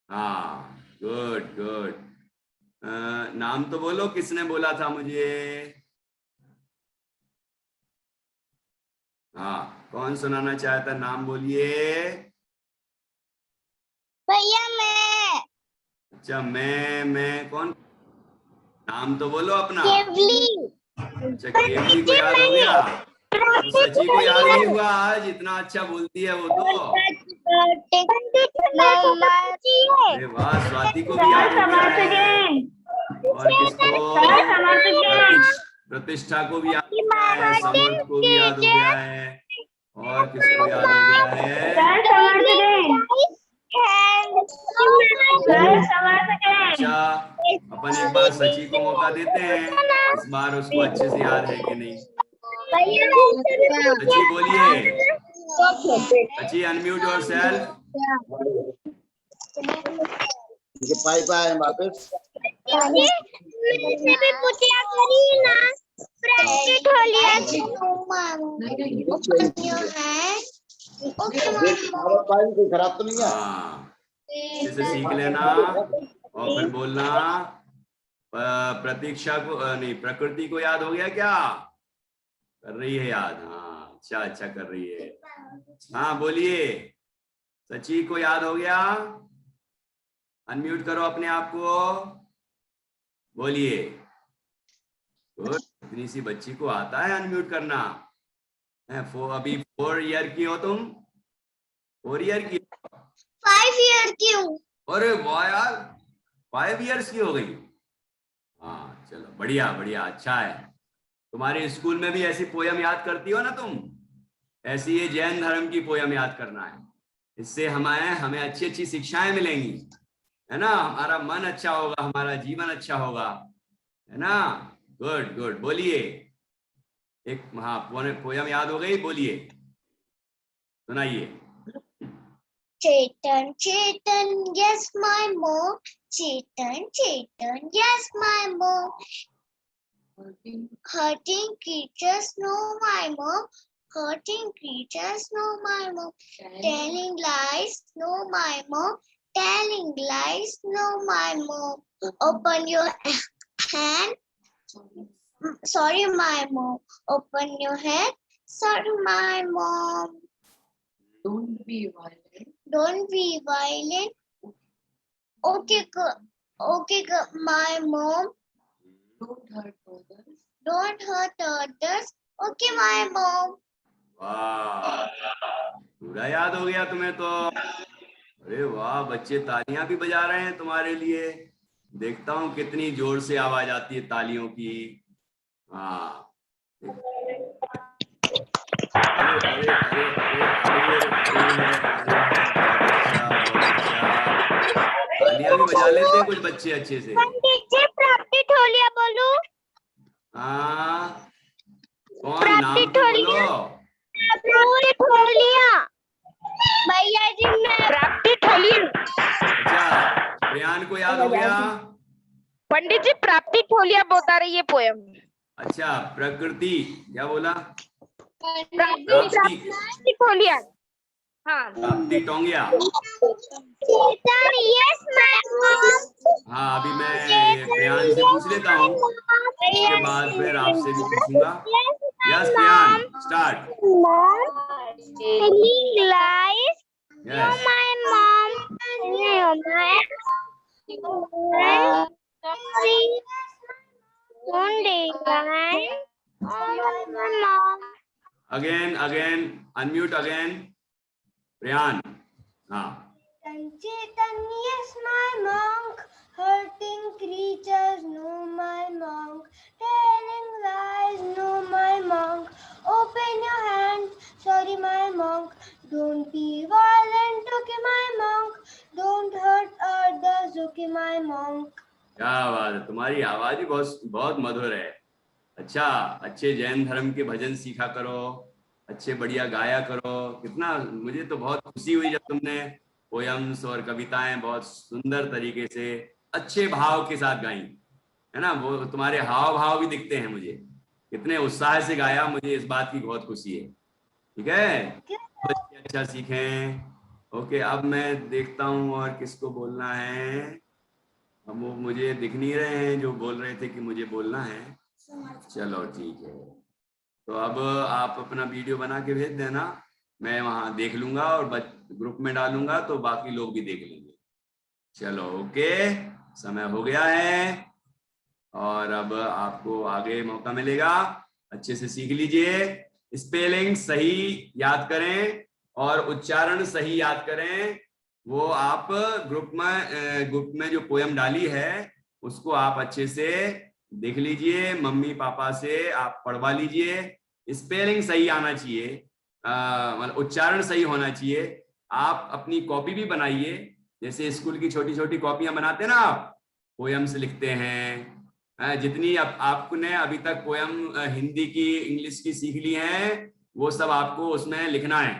हाँ गुड गुड। नाम तो बोलो, किसने बोला था मुझे? हाँ कौन सुनाना चाहता, नाम बोलिए। भैया मैं। अच्छा मैं कौन? नाम तो बोलो अपना। केवली। अच्छा केवली को याद हो गया, तो सची को याद नहीं हुआ आज, इतना अच्छा बोलती है वो तो। अरे वाह, स्वाति को भी याद हो गया है। और किसको? प्रतिष्ठा को भी याद हो गया है, समर्थ को भी याद हो गया है, और किसको याद हो गया है? अच्छा अपन एक बार सची को मौका देते हैं, इस बार उसको अच्छे से याद है कि नहीं। सची बोलिए, सची अनम्यूट योरसेल्फ। पाई पाए वापस। भी पूछा करी ना, प्रैक्टिस हो लिया। पाई कोई खराब तो नहीं है? हाँ इसे सीख लेना और फिर बोलना। प्रतीक्षा को नहीं, प्रकृति को याद हो गया क्या? कर रही है याद? हाँ अच्छा अच्छा कर रही है। हाँ बोलिए, सची को याद हो गया? अनम्यूट करो अपने आप को, बोलिए। गुड, इतनी सी बच्ची को आता है अनम्यूट करना है। अभी 4 ईयर की हो तुम? 4 ईयर की? 5 ईयर की हूँ। अरे वाह यार, 5 ईयर्स की हो गई। हाँ चलो बढ़िया बढ़िया, अच्छा है। तुम्हारे स्कूल में भी ऐसी पोयम याद करती हो ना तुम? ऐसी ये जैन धर्म की पोयम याद करना है, इससे हमें अच्छी अच्छी शिक्षाएं मिलेंगी, है ना। हमारा मन अच्छा होगा, हमारा जीवन अच्छा होगा, है ना। गुड गुड, बोलिए एक। हाँ पोयम याद हो गई, बोलिए, सुनाइए। Chetan, Chetan, yes, my mom. Chetan, Chetan, yes, my mom. Hurting creatures, no, my mom. Hurting creatures, no, my mom. Telling lies, no, my mom. Telling lies, no, my mom. Open your hand. Sorry, my mom. Open your head. Sorry, my mom. Don't be violent. Don't be violent. Okay, okay, my mom. Don't hurt others. Don't hurt others. Okay, my mom. वाह, पूरा याद हो गया तुम्हें तो। अरे वाह, बच्चे तालियां भी बजा रहे हैं तुम्हारे लिए। देखता हूँ कितनी जोर से आवाज आती है तालियों की। हाँ, अरे अरे अरे अरे अरे तालियां भी बजा लेते हैं कुछ बच्चे अच्छे से। प्राप्ति ठोलिया बोलू। हाँ, कौन नाम तो बोलो। प्राप्ति ठोलिया। भैया जी मैं प्राप्ति ठोलिया। अच्छा, प्रियान को याद हो गया। पंडित जी प्राप्ति ठोलिया बता रही है पोयम। अच्छा, प्रकृति क्या बोला? प्राप्ति ठोलिया। हाँ, प्राप्ति टोंगिया। Yes ma'am. हाँ, अभी मैं प्रियान से पूछ लेता हूँ, उसके बाद फिर आपसे भी पूछूंगा। Yes Priyan, start. Telling lies. No, yes, my mom. No, my one day, my mom. Again again unmute again. Priyan, हाँ। Chetan, yes, my monk. Hurting creatures, no, my monk. Telling lies, no, my monk. Open your hand, sorry, my monk. Don't be violent, okay, my monk. Don't hurt others, okay, my monk. क्या बात है, तुम्हारी आवाज ही बहुत बहुत मधुर है। अच्छा, अच्छे जैन धर्म के भजन सीखा करो, अच्छे बढ़िया गाया करो। कितना मुझे तो बहुत खुशी हुई जब तुमने पोयम्स और कविताएं बहुत सुंदर तरीके से अच्छे भाव के साथ गाई, है ना। वो तुम्हारे हाव भाव भी दिखते हैं मुझे, कितने उत्साह से गाया। मुझे इस बात की बहुत खुशी है। ठीक है, बच्चे अच्छा सीखें। ओके, अब मैं देखता हूँ और किसको बोलना है। अब वो मुझे दिख नहीं रहे हैं जो बोल रहे थे कि मुझे बोलना है। चलो ठीक है, तो अब आप अपना वीडियो बना के भेज देना, मैं वहां देख लूंगा और ग्रुप में डालूंगा तो बाकी लोग भी देख लेंगे। चलो ओके, समय हो गया है और अब आपको आगे मौका मिलेगा। अच्छे से सीख लीजिए, स्पेलिंग सही याद करें और उच्चारण सही याद करें। वो आप ग्रुप में जो पोयम डाली है उसको आप अच्छे से देख लीजिए, मम्मी पापा से आप पढ़वा लीजिए। स्पेलिंग सही आना चाहिए, मतलब उच्चारण सही होना चाहिए। आप अपनी कॉपी भी बनाइए, जैसे स्कूल की छोटी छोटी कॉपियां बनाते हैं ना, आप पोयम्स लिखते हैं। जितनी आपने अभी तक पोयम हिंदी की इंग्लिश की सीख ली हैं वो सब आपको उसमें लिखना है।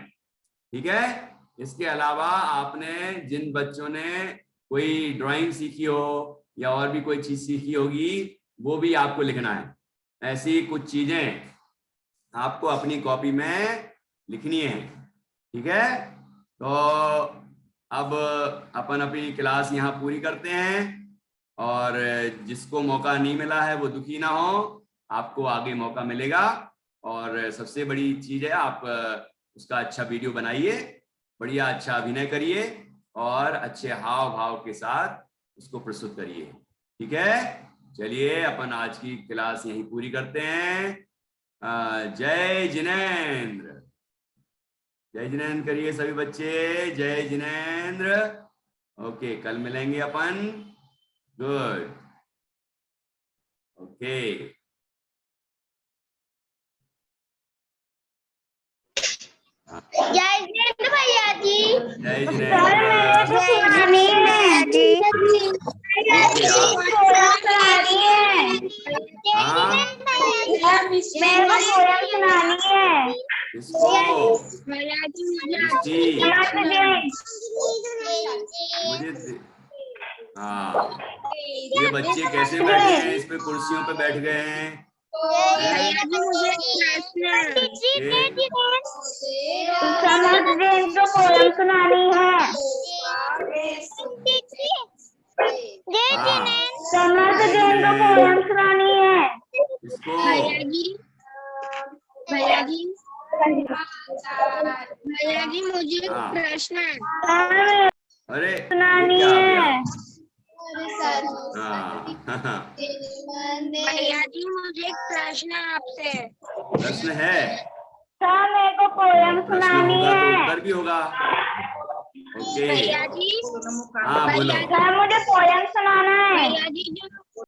ठीक है, इसके अलावा आपने जिन बच्चों ने कोई ड्राइंग सीखी हो या और भी कोई चीज सीखी होगी वो भी आपको लिखना है। ऐसी कुछ चीजें आपको अपनी कॉपी में लिखनी है। ठीक है, तो अब अपन अपनी क्लास यहाँ पूरी करते हैं और जिसको मौका नहीं मिला है वो दुखी ना हो, आपको आगे मौका मिलेगा। और सबसे बड़ी चीज है आप उसका अच्छा वीडियो बनाइए, बढ़िया अच्छा अभिनय करिए और अच्छे हाव भाव के साथ उसको प्रस्तुत करिए। ठीक है, चलिए अपन आज की क्लास यहीं पूरी करते हैं। जय जिनेंद्र, जय जिनेंद्र करिए सभी बच्चे, जय जिनेंद्र। ओके, कल मिलेंगे अपन। Good, okay. जय जिनेंद्र भैया जी। जय जिनेंद्र। इसको हाँ, ये बच्चे कैसे बैठे हैं, इस पे कुर्सियों पे बैठ गए हैं। भैया जी मुझे एक प्रश्न है। समर्थ जैन को पोयम सुनानी है। हाँ, समर्थ जैन को पोयम सुनानी है। इसको भैया जी मुझे एक हाँ। प्रश्न है। अरे ये सुनानी क्या आ है। गया? हाँ, भैया जी मुझे एक प्रश्न है आपसे। प्रश्न है, सर मेरे को पोयम प्रश्न सुनानी होगा तो है। उत्तर भी होगा। ओके, भैया जी हाँ बोलो। सर मुझे पोयम सुनाना है। भैया जी जो